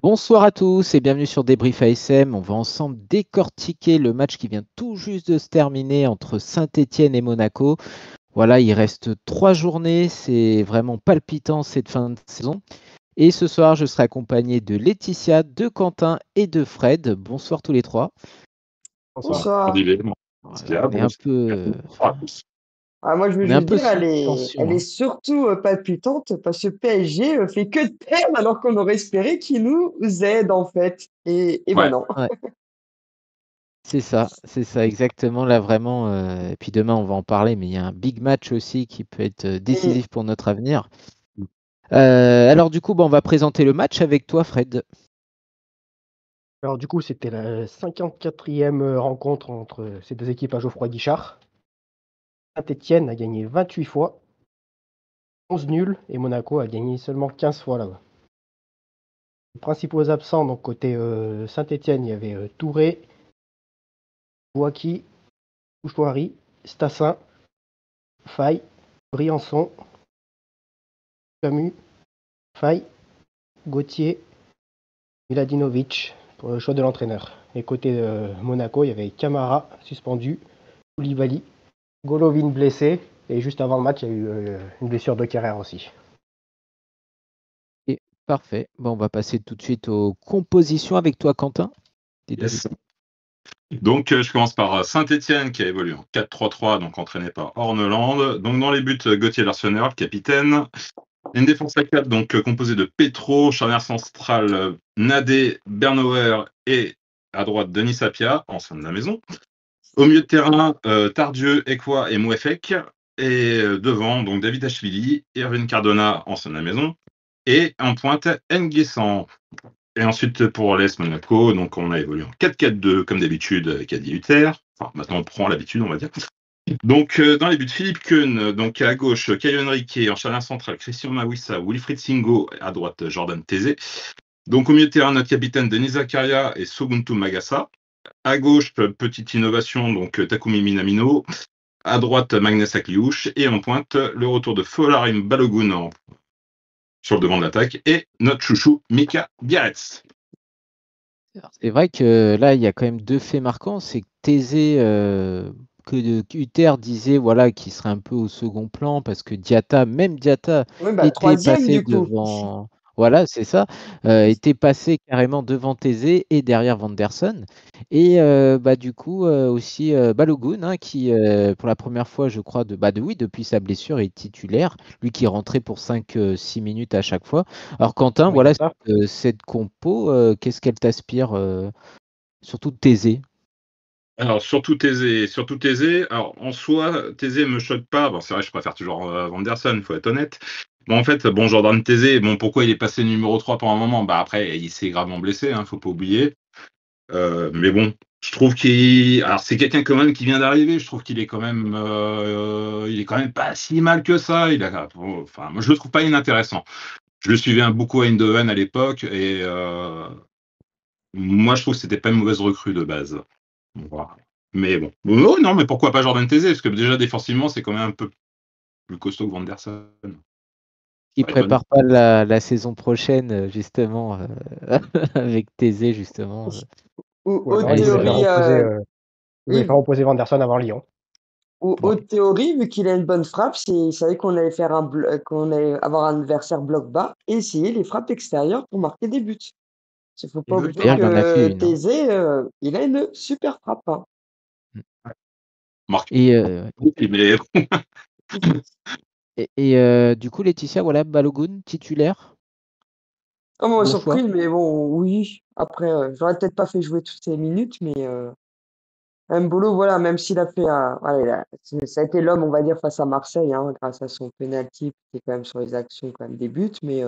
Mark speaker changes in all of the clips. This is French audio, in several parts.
Speaker 1: Bonsoir à tous et bienvenue sur Débrief ASM. On va ensemble décortiquer le match qui vient tout juste de se terminer entre Saint-Étienne et Monaco. Voilà, il reste 3 journées, c'est vraiment palpitant cette fin de saison. Et ce soir, je serai accompagné de Laetitia, de Quentin et de Fred. Bonsoir tous les trois.
Speaker 2: Bonsoir.
Speaker 3: Bonsoir.
Speaker 1: Voilà, on est un peu,
Speaker 2: Moi, je veux
Speaker 1: on est un
Speaker 2: juste
Speaker 1: peu
Speaker 2: dire, elle
Speaker 1: sous
Speaker 2: est,
Speaker 1: tension,
Speaker 2: elle est
Speaker 1: hein.
Speaker 2: surtout palpitante parce que PSG fait que de perdre alors qu'on aurait espéré qu'il nous aide en fait. Et ben
Speaker 3: Ouais.
Speaker 2: non.
Speaker 1: Ouais, c'est ça exactement. Là, vraiment. Et puis demain, on va en parler, mais il y a un big match aussi qui peut être décisif pour notre avenir. Alors du coup, on va présenter le match avec toi, Fred.
Speaker 4: Alors du coup, c'était la 54e rencontre entre ces deux équipes à Geoffroy Guichard. Saint-Étienne a gagné 28 fois, 11 nuls, et Monaco a gagné seulement 15 fois là-bas. Les principaux absents, donc côté Saint-Étienne, il y avait Touré, Bouaki, Bouchouari, Stassin, Faye, Briançon, Camus, Faye, Gauthier, Miladinovic pour le choix de l'entraîneur. Et côté Monaco, il y avait Camara suspendu, Koulibaly, Golovin blessé, et juste avant le match, il y a eu une blessure de Kerrer aussi.
Speaker 1: Et parfait. On va passer tout de suite aux compositions avec toi, Quentin.
Speaker 3: Yes. Donc, je commence par Saint-Étienne qui a évolué en 4-3-3, donc entraîné par Orneland. Donc, dans les buts, Gauthier Larsonneur, capitaine. Une défense à 4, donc composée de Petro, charnière centrale, Nadé, Bernauer et à droite Denis Sapia, ancien de la maison. Au milieu de terrain, Tardieu, Ekwa et Mouefek. Et devant, donc David Ashvili, Irvine Cardona, ancien de la maison. Et en pointe, Nguessan. Et ensuite, pour l'AS Monaco, donc on a évolué en 4-4-2, comme d'habitude, avec Adi Hutter. Enfin, maintenant, on prend l'habitude, on va dire. Donc, dans les buts, Philippe Keun, donc à gauche, Caio Henrique, en charnière centrale, Christian Mawissa, Wilfried Singo, à droite, Jordan Tézé. Donc, au milieu de terrain, notre capitaine, Denis Zakaria et Soguntu Magassa. À gauche, petite innovation, donc Takumi Minamino. À droite, Magnus Akliouche. Et en pointe, le retour de Folarim Balogun sur le devant de l'attaque, et notre chouchou, Mika Biarritz.
Speaker 1: C'est vrai que là, il y a quand même deux faits marquants. C'est que Thésée, que Hutter disait qu'il serait un peu au second plan parce que Diatta était
Speaker 2: Troisième
Speaker 1: passé
Speaker 2: du coup.
Speaker 1: devant. Voilà, c'est ça. Était passé carrément devant Thésée et derrière Vanderson. Et du coup, aussi Balogun, qui, pour la première fois, je crois, depuis sa blessure, est titulaire. Lui qui rentrait pour 5-6 minutes à chaque fois. Alors, Quentin,
Speaker 4: Oui,
Speaker 1: voilà,
Speaker 4: c'est ça.
Speaker 1: cette compo, qu'est-ce qu'elle t'aspire, surtout Thésée?
Speaker 3: Alors, surtout Thésée. Alors, en soi, Thésée me choque pas. Bon, c'est vrai, je préfère toujours Vanderson, il faut être honnête. Bon, en fait, Jordan Thésée, pourquoi il est passé numéro 3 pendant un moment? Après, il s'est gravement blessé, faut pas oublier. Mais bon, je trouve alors c'est quelqu'un quand même qui vient d'arriver. Je trouve qu'il est quand même, il est quand même pas si mal que ça. Moi, je le trouve pas inintéressant. Je le suivais beaucoup à Eindhoven à l'époque et moi, je trouve que c'était pas une mauvaise recrue de base. Voilà. Mais bon. Oh, non, mais pourquoi pas Jordan Thésée? Parce que déjà, défensivement, c'est quand même un peu plus costaud que Vanderson.
Speaker 1: Il prépare pas la saison prochaine, justement, avec Thésée, justement.
Speaker 4: Ou
Speaker 2: Haute
Speaker 4: alors, il
Speaker 2: théorie,
Speaker 4: voulait faire opposer Vanderson avant Lyon.
Speaker 2: haute théorie, vu qu'il a une bonne frappe, il savait qu'on allait qu'on allait avoir un adversaire bloc bas et essayer les frappes extérieures pour marquer des buts. Il ne faut pas oublier
Speaker 1: D'ailleurs, il en a fait
Speaker 2: que
Speaker 1: une, hein.
Speaker 2: Thésée, il a une super frappe.
Speaker 1: Et,
Speaker 3: mais
Speaker 1: du coup, Laetitia, Balogun, titulaire.
Speaker 2: On m'a
Speaker 1: Bon
Speaker 2: surpris,
Speaker 1: choix.
Speaker 2: mais bon, oui. Après, j'aurais peut-être pas fait jouer toutes ces minutes, mais Mbolo, même s'il a fait ça a été l'homme, on va dire, face à Marseille, grâce à son penalty, qui est quand même sur les actions, quand même des buts, mais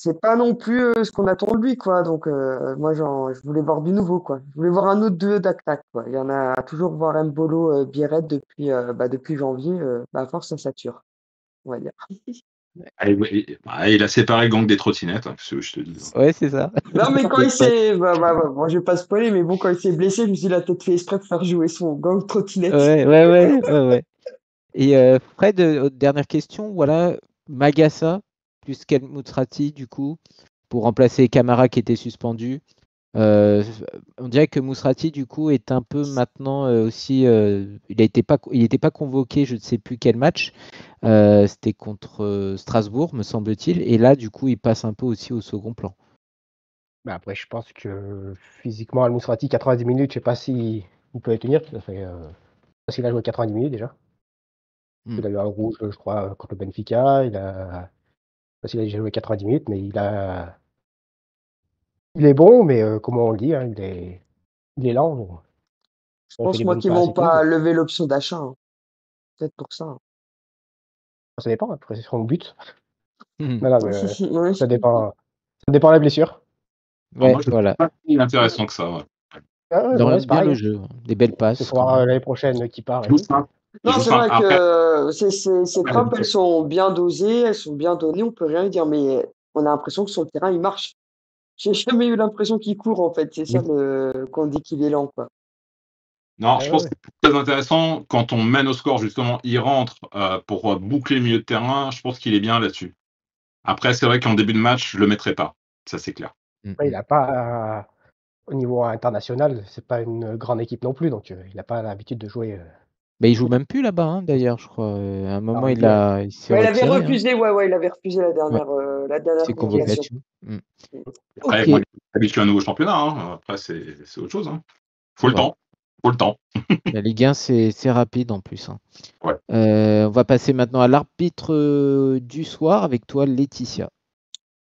Speaker 2: c'est pas non plus ce qu'on attend de lui, quoi. Donc, moi, je voulais voir du nouveau, quoi. Je voulais voir un autre duo d'attaque, quoi. Il y en a toujours voir Mbolo, Biarrette depuis janvier, à force, ça sature, on va dire.
Speaker 3: il a séparé le gang des trottinettes, c'est ce que je te dis.
Speaker 1: Ouais, c'est ça.
Speaker 2: Non, mais quand il s'est. Moi, je vais pas spoiler, mais bon, quand il s'est blessé, je me suis dit, il a peut-être fait exprès de faire jouer son gang de trottinette.
Speaker 1: Ouais. Et Fred, dernière question, Magassa plus Ken Moutrati, du coup. pour remplacer Camara qui était suspendu. On dirait que Mousrati du coup est un peu maintenant aussi. Il n'était pas convoqué, je ne sais plus quel match. C'était contre Strasbourg, me semble-t-il. Et là, du coup, il passe un peu aussi au second plan.
Speaker 4: Mais après, je pense que physiquement, Al-Mousrati, 90 minutes, je sais pas si il peut les tenir. Ça fait, parce qu'il a joué 90 minutes déjà. Il a eu un rouge, je crois, contre le Benfica. Il a, parce qu'il a déjà joué 90 minutes, mais il est bon, mais comment on le dit, hein, il est lent. Donc,
Speaker 2: Je
Speaker 4: on fait
Speaker 2: pense,
Speaker 4: des
Speaker 2: moi,
Speaker 4: bonnes
Speaker 2: qu'ils
Speaker 4: passes
Speaker 2: vont
Speaker 4: et tout.
Speaker 2: pas lever l'option d'achat, hein. Peut-être pour ça.
Speaker 4: Ça dépend, après, c'est son but.
Speaker 1: Mhm.
Speaker 4: Non, mais
Speaker 2: Ouais.
Speaker 4: ça dépend de la blessure.
Speaker 1: Ouais,
Speaker 3: Moi, je
Speaker 1: voilà.
Speaker 3: trouve pas si intéressant que ça. Ouais.
Speaker 4: Ah, ouais,
Speaker 1: Il
Speaker 4: voilà,
Speaker 1: oriente
Speaker 4: c'est
Speaker 1: bien
Speaker 4: pareil.
Speaker 1: le jeu. Des belles
Speaker 4: Il
Speaker 1: passes
Speaker 4: faut
Speaker 1: quand
Speaker 4: voir
Speaker 1: même.
Speaker 4: l'année prochaine qui part et
Speaker 3: Il joue
Speaker 4: tout.
Speaker 3: simple. Il
Speaker 2: Non,
Speaker 3: joue
Speaker 2: c'est
Speaker 3: simple.
Speaker 2: vrai
Speaker 3: Après,
Speaker 2: que ces frappes, elles sont bien dosées, elles sont bien données, on peut rien dire, mais on a l'impression que sur le terrain, il marche. J'ai jamais eu l'impression qu'il court, en fait. C'est ça qu'on dit qu'il est lent, quoi.
Speaker 3: non,
Speaker 4: Ah,
Speaker 3: je pense
Speaker 4: ouais.
Speaker 3: que c'est très intéressant quand on mène au score, justement, il rentre pour boucler le milieu de terrain. Je pense qu'il est bien là-dessus. Après, c'est vrai qu'en début de match, je le mettrai pas. Ça, c'est clair.
Speaker 4: Ouais, il n'a pas, au niveau international, c'est pas une grande équipe non plus, donc il n'a pas l'habitude de jouer.
Speaker 1: Mais il joue même plus là-bas, hein, d'ailleurs, je crois. À un moment,
Speaker 4: en Ligue 1.
Speaker 1: il s'est
Speaker 2: Ouais, il avait
Speaker 1: retiré. Hein.
Speaker 2: refusé, il avait refusé
Speaker 1: Ouais,
Speaker 2: la dernière
Speaker 1: ses
Speaker 2: convocation.
Speaker 1: convocations.
Speaker 3: Après,
Speaker 1: Ok,
Speaker 3: moi, il est habitué à un nouveau championnat. Hein. Après, c'est autre chose. Hein. Faut le
Speaker 1: ouais.
Speaker 3: temps. Faut le temps.
Speaker 1: La Ligue 1, c'est rapide en plus. Hein.
Speaker 3: Ouais.
Speaker 1: On va passer maintenant à l'arbitre du soir avec toi, Laetitia.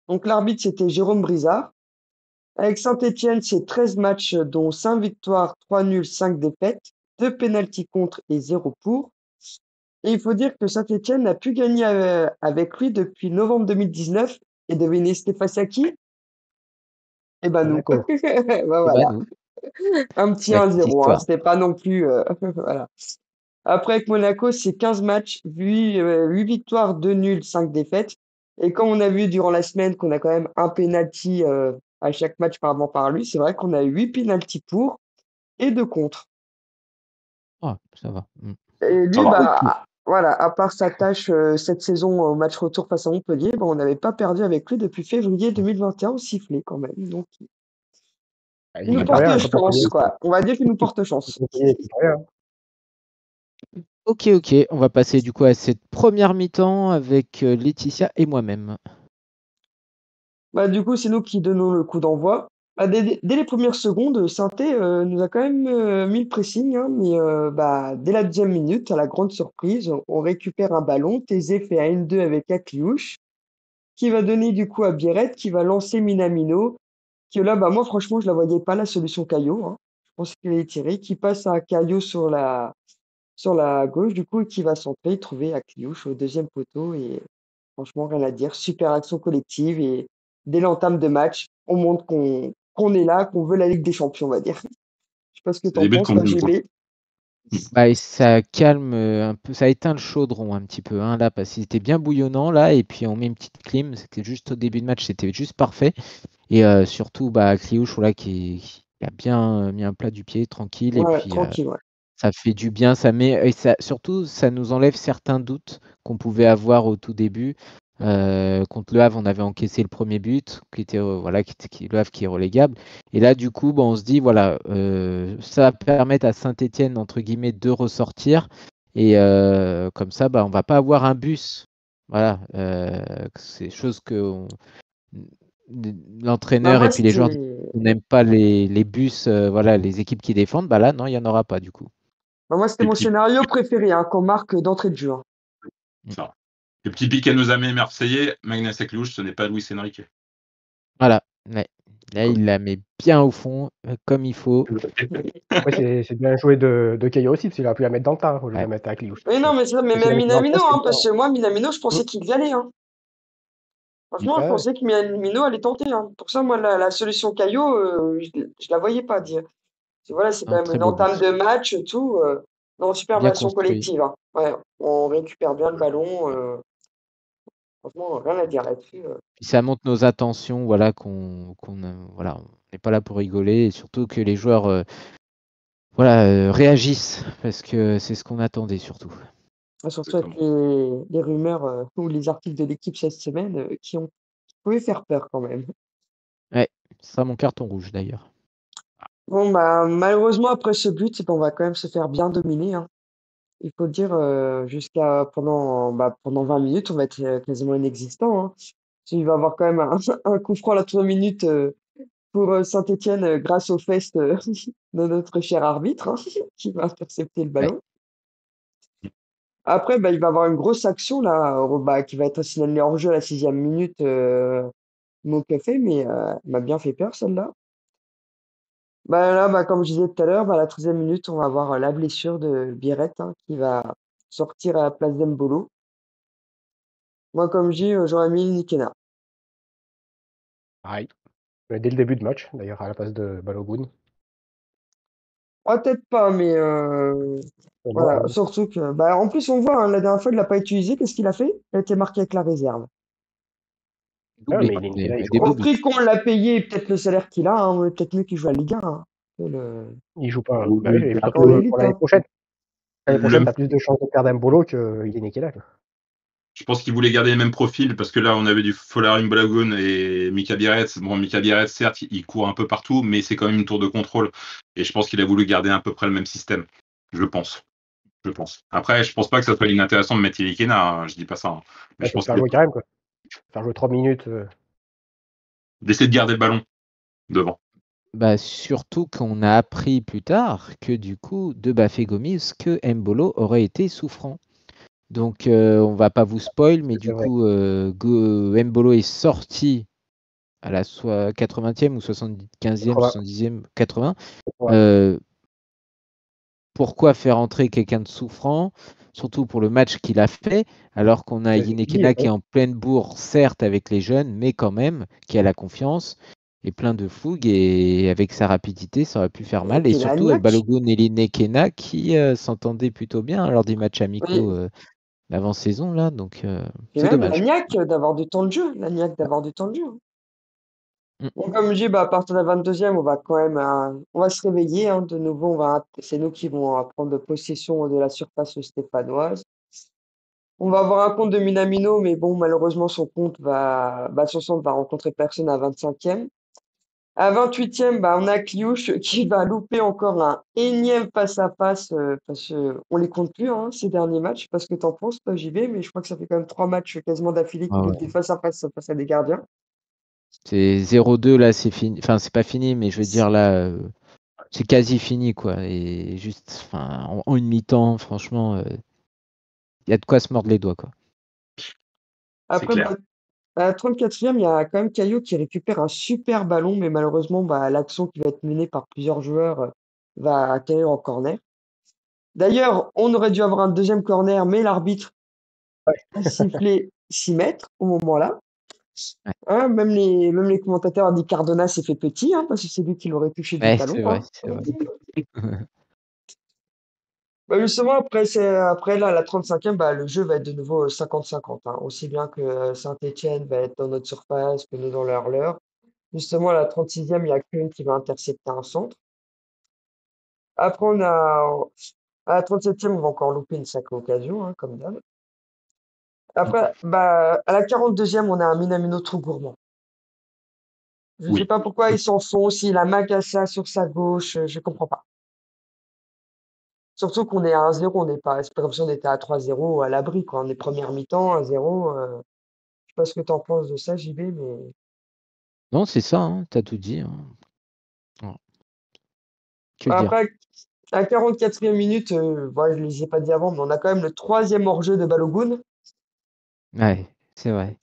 Speaker 2: Donc, l'arbitre, c'était Jérôme Brizard. Avec Saint-Étienne, c'est 13 matchs, dont 5 victoires, 3 nuls, 5 défaites, 2 pénaltys contre et 0 pour. Et il faut dire que Saint-Étienne n'a plus gagné avec lui depuis novembre 2019. Et devinez, c'était face à qui? Eh ben nous.
Speaker 4: Monaco.
Speaker 2: Ben
Speaker 1: Et bah
Speaker 2: voilà,
Speaker 1: nous,
Speaker 2: un petit
Speaker 1: la petite
Speaker 2: 1-0, hein.
Speaker 1: histoire.
Speaker 2: C'était pas non plus. Voilà. Après, avec Monaco, c'est 15 matchs, 8 victoires, 2 nuls, 5 défaites. Et comme on a vu durant la semaine qu'on a quand même un penalty à chaque match par lui, c'est vrai qu'on a 8 penalties pour et 2 contre.
Speaker 1: Ah, ça va.
Speaker 2: Et
Speaker 3: Ça
Speaker 2: lui,
Speaker 3: va.
Speaker 2: voilà, à part sa tâche cette saison au match retour face à Montpellier, on n'avait pas perdu avec lui depuis février 2021 au sifflet quand même. Donc,
Speaker 4: Ah,
Speaker 2: il
Speaker 4: il
Speaker 2: nous
Speaker 4: n'y a
Speaker 3: D'accord.
Speaker 2: porte
Speaker 4: rien contre
Speaker 2: chance,
Speaker 4: Montpellier.
Speaker 2: quoi. On va dire qu'il nous porte chance.
Speaker 4: Montpellier, c'est pas rien.
Speaker 1: Ok, on va passer du coup à cette première mi-temps avec Laetitia et moi-même.
Speaker 2: Du coup, c'est nous qui donnons le coup d'envoi. Dès les premières secondes, Sainté nous a quand même mis le pressing, hein, mais dès la 2e minute, à la grande surprise, on récupère un ballon. Thésée fait un N2 avec Akliouche, qui va donner du coup à Biret, qui va lancer Minamino, qui là, moi franchement, je la voyais pas la solution Caillot, hein. Je pense qu'il est tiré, qui passe à Caillot sur la gauche, du coup, et qui va centrer, trouver Akliouche au 2e poteau. Et franchement, rien à dire. Super action collective. Et dès l'entame de match, on montre qu'on est là, qu'on veut la Ligue des Champions, on va dire. Je sais pas ce que
Speaker 3: C'est
Speaker 2: tu en
Speaker 3: des buts
Speaker 2: penses,
Speaker 3: qu'on
Speaker 2: toi,
Speaker 3: aime, quoi.
Speaker 2: JB.
Speaker 1: Bah, et ça calme un peu, ça éteint le chaudron un petit peu, hein, là, parce qu'il était bien bouillonnant, là, et puis on met une petite clim, c'était juste au début de match, c'était juste parfait. Et surtout, Cliouche, voilà, qui a bien mis un plat du pied, tranquille, et
Speaker 2: Ouais,
Speaker 1: puis
Speaker 2: tranquille, ouais.
Speaker 1: ça fait du bien, et surtout, ça nous enlève certains doutes qu'on pouvait avoir au tout début. Contre le Havre, on avait encaissé le premier but, qui était le Havre qui est relégable. Et là, du coup, on se dit, voilà, ça va permettre à Saint-Étienne, entre guillemets, de ressortir. Et comme ça, on va pas avoir un bus. Voilà, c'est chose que l'entraîneur
Speaker 2: Moi,
Speaker 1: et puis les joueurs
Speaker 2: c'était
Speaker 1: on n'aime pas les bus, les équipes qui défendent. Là, non, il n'y en aura pas du coup.
Speaker 3: Les
Speaker 2: mon
Speaker 3: petits,
Speaker 2: scénario préféré, hein, qu'on marque d'entrée de jeu, hein.
Speaker 3: ça. Les petits pics à nos amis marseillais, Magnus Eklouche, ce n'est pas Luis Enrique.
Speaker 1: Voilà. Ouais. Là, il la met bien au fond, comme il faut.
Speaker 4: Après, c'est bien joué de Caillot aussi, parce qu'il a pu la mettre dans le tas au lieu de
Speaker 1: Ouais.
Speaker 4: la mettre avec Liouche.
Speaker 2: Mais non, mais c'est ça, mais
Speaker 4: S'il la
Speaker 2: même
Speaker 4: mettait dans le
Speaker 2: Minamino,
Speaker 4: poste,
Speaker 2: hein,
Speaker 4: c'est
Speaker 2: parce
Speaker 4: bien.
Speaker 2: que moi, Minamino, je pensais qu'il y allait, hein. Franchement, je
Speaker 4: Ouais, ouais.
Speaker 2: pensais que Minamino allait tenter, hein. Pour ça, moi, la solution Caillot, je la voyais pas dire. Voilà, c'est quand
Speaker 1: Un
Speaker 2: même
Speaker 1: très
Speaker 2: une
Speaker 1: beau
Speaker 2: entame
Speaker 1: but.
Speaker 2: de match, tout. Non, superbe
Speaker 1: Bien
Speaker 2: action
Speaker 1: construit.
Speaker 2: collective, hein. Ouais, on récupère bien le ballon. Franchement, rien à dire là-dessus.
Speaker 1: Puis ça montre nos attentions, voilà, voilà, on n'est pas là pour rigoler, et surtout que les joueurs réagissent, parce que c'est ce qu'on attendait surtout.
Speaker 2: Surtout avec les rumeurs ou les articles de l'équipe cette semaine qui pouvaient faire peur quand même.
Speaker 1: Ouais, ce sera mon carton rouge d'ailleurs.
Speaker 2: Bon, bah, malheureusement, après ce but, on va quand même se faire bien dominer, hein. Il faut dire, pendant 20 minutes, on va être quasiment inexistant, hein. Il va y avoir quand même un coup franc à la 3 minute pour Saint-Etienne grâce au fest de notre cher arbitre, hein, qui va intercepter le
Speaker 1: Ouais.
Speaker 2: ballon. Après, bah, il va y avoir une grosse action là, qui va être signalée hors jeu à la 6e minute, mon café, mais elle m'a bien fait peur celle-là. Bah là, bah, comme je disais tout à l'heure, bah, à la 13e minute, on va avoir la blessure de Biret, hein, qui va sortir à la place d'Embolo. Moi, comme je dis, j'aurais mis Nikena.
Speaker 4: Pareil. Dès le début de match, d'ailleurs, à la place de Balogun.
Speaker 2: Peut-être pas, mais
Speaker 4: Pour moi,
Speaker 2: voilà. Surtout que, bah, en plus, on voit, hein, la dernière fois, il l'a pas utilisé. Qu'est-ce qu'il a fait? Il a été marqué avec la réserve.
Speaker 1: Doublé.
Speaker 4: mais il est nickel, il joue
Speaker 1: Des
Speaker 4: pas.
Speaker 1: beaux
Speaker 2: Au
Speaker 1: buts.
Speaker 2: prix qu'on l'a payé, et peut-être le salaire qu'il a, hein, peut-être mieux qu'il joue à Ligue 1, hein.
Speaker 4: Il joue pas.
Speaker 3: Ou
Speaker 4: Bah oui,
Speaker 3: le,
Speaker 2: Dans
Speaker 4: surtout pour
Speaker 2: l'élite,
Speaker 4: l'année
Speaker 2: hein.
Speaker 4: prochaine. L'année prochaine,
Speaker 3: le
Speaker 4: t'as plus de chances de perdre un boulot qu'il est nickel.
Speaker 3: Je pense qu'ils voulaient garder les mêmes profils parce que là, on avait du Folarin Balogun et Mika Bierretz. Bon, Mika Bierretz, certes, il court un peu partout, mais c'est quand même une tour de contrôle. Et je pense qu'il a voulu garder à peu près le même système. Je pense. Après, je pense pas que ça soit inintéressant de mettre Ilikena, hein, je dis pas ça. Mais
Speaker 4: Il
Speaker 3: je
Speaker 4: faut le
Speaker 3: pense
Speaker 4: faire
Speaker 3: qu'il
Speaker 4: jouer quand même, quoi. Faire jouer 3 minutes.
Speaker 3: d'essayer de garder le ballon devant.
Speaker 1: Bah, surtout qu'on a appris plus tard que du coup, de Bafé Gomis, que Mbolo aurait été souffrant. Donc, on va pas vous spoil, mais
Speaker 4: C'est
Speaker 1: du
Speaker 4: vrai.
Speaker 1: coup, Mbolo est sorti à la 80e ou 75e,
Speaker 4: 80.
Speaker 1: 70e, 80.
Speaker 4: Ouais.
Speaker 1: Pourquoi faire entrer quelqu'un de souffrant, surtout pour le match qu'il a fait, alors qu'on a
Speaker 4: C'est
Speaker 1: Yinekena qui est
Speaker 4: ouais.
Speaker 1: en pleine bourre, certes avec les jeunes, mais quand même, qui a la confiance et plein de fougue, et avec sa rapidité, ça aurait pu faire
Speaker 2: Et
Speaker 1: mal. Et
Speaker 2: puis
Speaker 1: surtout avec
Speaker 2: Lagnac.
Speaker 1: Balogun et Yinekena qui s'entendaient plutôt bien lors des matchs amicaux
Speaker 2: Oui.
Speaker 1: l'avant-saison, là, donc
Speaker 2: Et
Speaker 1: c'est
Speaker 2: même
Speaker 1: dommage.
Speaker 2: Lagnac d'avoir du temps de jeu. Lagnac d'avoir du temps de jeu, hein.
Speaker 1: Mm.
Speaker 2: Bon, comme je dis, bah, à partir de la 22e, on va quand même, on va se réveiller, hein, de nouveau. C'est nous qui vont prendre possession de la surface stéphanoise. On va avoir un compte de Minamino, mais bon, malheureusement, son centre va rencontrer personne à 25e. À 28e, bah, on a Kliouche qui va louper encore un énième face-à-face, parce que on les compte plus, hein, ces derniers matchs. Je sais pas ce que t'en penses, toi, JB, mais je crois que ça fait quand même 3 matchs quasiment d'affilée
Speaker 1: Ah
Speaker 2: qu'il loupe
Speaker 1: ouais.
Speaker 2: des face-à-face face à des gardiens.
Speaker 1: C'est 0-2, là, c'est fini. Enfin, c'est pas fini, mais je veux dire, là, c'est quasi fini, quoi. Et juste, enfin, en une mi-temps, franchement, il y a de quoi se mordre les doigts, quoi.
Speaker 3: C'est
Speaker 2: Après,
Speaker 3: clair.
Speaker 2: bah, à la 34e, il y a quand même Caillot qui récupère un super ballon, mais malheureusement, bah, l'action qui va être menée par plusieurs joueurs va atterrir en corner. D'ailleurs, on aurait dû avoir un deuxième corner, mais l'arbitre a sifflé 6 mètres au moment-là.
Speaker 1: Ouais,
Speaker 2: Hein, même les commentateurs ont dit Cardona s'est fait petit, hein, parce que c'est lui qui l'aurait touché du
Speaker 1: ouais,
Speaker 2: talon,
Speaker 1: c'est vrai,
Speaker 2: hein.
Speaker 1: c'est vrai.
Speaker 2: Bah, justement, après là, la 35e, bah, le jeu va être de nouveau 50-50, hein. Aussi bien que Saint-Etienne va être dans notre surface que nous dans leur. Justement, à la 36e, il y a Kuhn qui va intercepter un centre. Après, à la 37e, on va encore louper une sacrée occasion, hein, comme d'hab. Après, bah, à la 42e, on a un Minamino trop gourmand. Je ne sais
Speaker 3: Oui.
Speaker 2: pas pourquoi ils s'en font, s'il a Magassa sur sa gauche, je comprends pas. Surtout qu'on est à 1-0, c'est pas comme si on était à 3-0 à l'abri, quoi. On est première mi-temps, 1-0. Je sais pas ce que tu en penses de ça, JB, mais.
Speaker 1: Non, c'est ça, hein, t'as tout dit, hein. Ouais. Que dire?
Speaker 2: Après, à la 44e minute, je ne les ai pas dit avant, mais on a quand même le 3e hors-jeu de Balogun.
Speaker 1: Ouais, c'est vrai.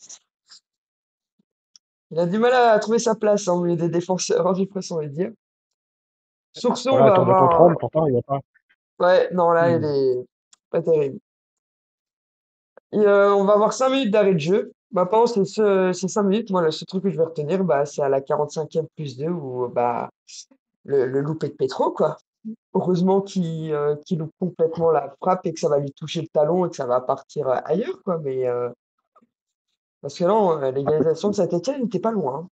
Speaker 2: Il a du mal à trouver sa place, hein, au milieu des défenseurs, j'ai presque envie de dire. Sur ce, on
Speaker 4: Voilà,
Speaker 2: va
Speaker 4: tour de
Speaker 2: avoir.
Speaker 4: contrôle, pourtant, il n'y a pas.
Speaker 2: Ouais, non, là, il
Speaker 4: il-
Speaker 2: est pas terrible. Et, on va avoir 5 minutes d'arrêt de jeu. Bah, pendant ces 5 minutes, moi, le seul truc que je vais retenir, bah, c'est à la 45e plus 2 où bah, le loupé de Petro, quoi. Heureusement qu'il loupe complètement la frappe et que ça va lui toucher le talon et que ça va partir ailleurs, quoi. Mais parce que non, l'égalisation de Saint-Etienne n'était pas loin, hein.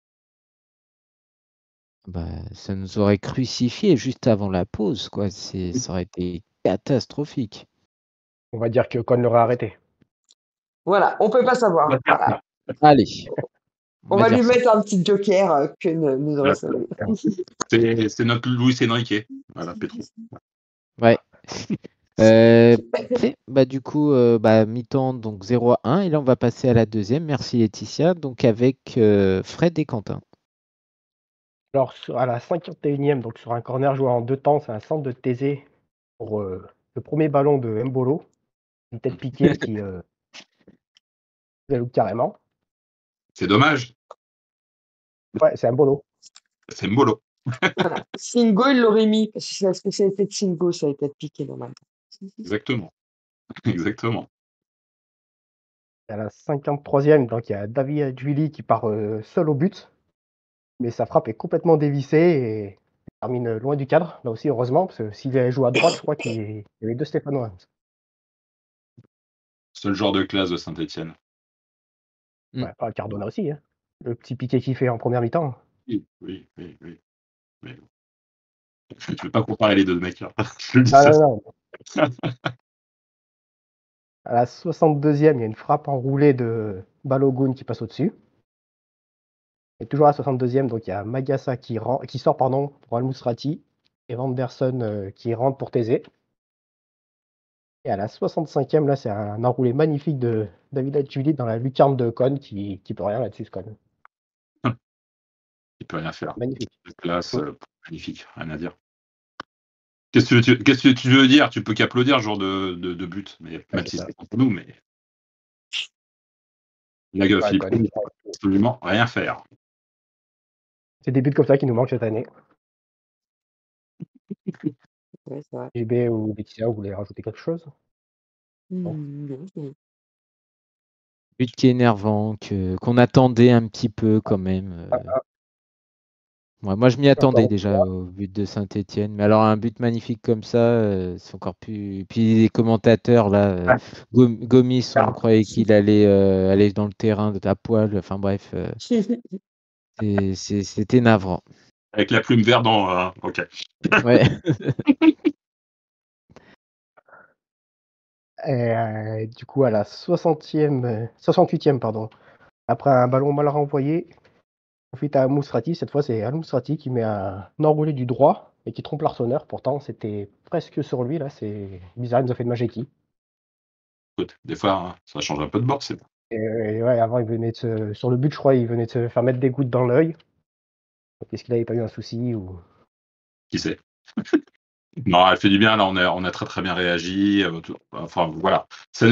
Speaker 1: Bah, ça nous aurait crucifié juste avant la pause, quoi. Ça aurait été catastrophique.
Speaker 4: On va dire que Con l'aurait arrêté.
Speaker 2: Voilà, on peut pas savoir. Voilà.
Speaker 1: Allez,
Speaker 2: On va lui mettre un petit joker que nous aurait sauvé.
Speaker 3: C'est notre Luis Enrique. Voilà, Petro.
Speaker 1: Ouais. Du coup, mi-temps, donc 0-1. Et là, on va passer à la deuxième. Merci Laetitia. Donc avec Fred et Quentin.
Speaker 4: Alors, à la 51e, donc sur un corner joué en 2 temps, c'est un centre de Thésée pour le premier ballon de Mbolo. Une tête piquée qui loupe carrément.
Speaker 3: C'est dommage.
Speaker 4: Ouais, c'est Mbolo.
Speaker 3: C'est Mbolo.
Speaker 2: Voilà. Singo, il l'aurait mis, parce que c'est la spécialité de Singo, ça a été piqué normalement.
Speaker 3: Exactement. Exactement.
Speaker 4: À la 53e, donc il y a David Adjili qui part seul au but. Mais sa frappe est complètement dévissée et il termine loin du cadre. Là aussi, heureusement, parce que s'il avait joué à droite, je crois qu'il y avait 2 Stéphanois.
Speaker 3: Seul joueur de classe de Saint-Etienne.
Speaker 4: Ouais, pas Cardona aussi. Hein. Le petit piqué qu'il fait en première mi-temps.
Speaker 3: Oui. Mais... Je ne vais pas comparer les deux mecs. Là. Je le dis
Speaker 4: Ah,
Speaker 3: ça.
Speaker 4: non. À la 62e, il y a une frappe enroulée de Balogun qui passe au-dessus. Et toujours à la 62e, donc il y a Magassa qui sort pour Al-Mousrati et Vanderson qui rentre pour Thésée. Et à la 65e, là, c'est un enroulé magnifique de David Adjili dans la lucarne de Cohn qui peut rien là-dessus, ce Cohn.
Speaker 3: Il peut rien faire.
Speaker 4: Magnifique.
Speaker 3: Classe, magnifique, rien à dire. Qu'est-ce que tu veux dire? Tu peux qu'applaudir ce genre de but, mais même si c'est contre nous, mais la gueule, Philippe, il ne peut absolument rien faire.
Speaker 4: C'est des buts comme ça qui nous manquent cette année.
Speaker 2: Ouais, c'est vrai.
Speaker 4: JB ou Laetitia, vous voulez rajouter quelque chose?
Speaker 2: Non.
Speaker 1: But qui est énervant, qu'on attendait un petit peu quand même. Moi, je m'y attendais déjà au but de Saint-Etienne. Mais alors, un but magnifique comme ça, c'est encore plus. Puis les commentateurs, là, Gomis, on croyait qu'il allait aller dans le terrain à poil. Enfin bref, c'était navrant.
Speaker 3: Avec la plume verte dans. Ok.
Speaker 1: Ouais.
Speaker 4: Et, du coup, à la 68e, pardon, après un ballon mal renvoyé, ensuite à Mousrati, cette fois c'est Al-Mousrati qui met un enroulé du droit et qui trompe l'arseneur. Pourtant, c'était presque sur lui. Là, c'est bizarre, il nous a fait de Majeki.
Speaker 3: Écoute, des fois, ça change un peu de bord, c'est bon.
Speaker 4: Et ouais, avant, il venait sur le but, je crois, il venait de se faire mettre des gouttes dans l'œil. Est-ce qu'il n'avait pas eu un souci ou...
Speaker 3: Qui sait? Non, elle fait du bien. Là, on a très très bien réagi. Enfin, voilà. Ça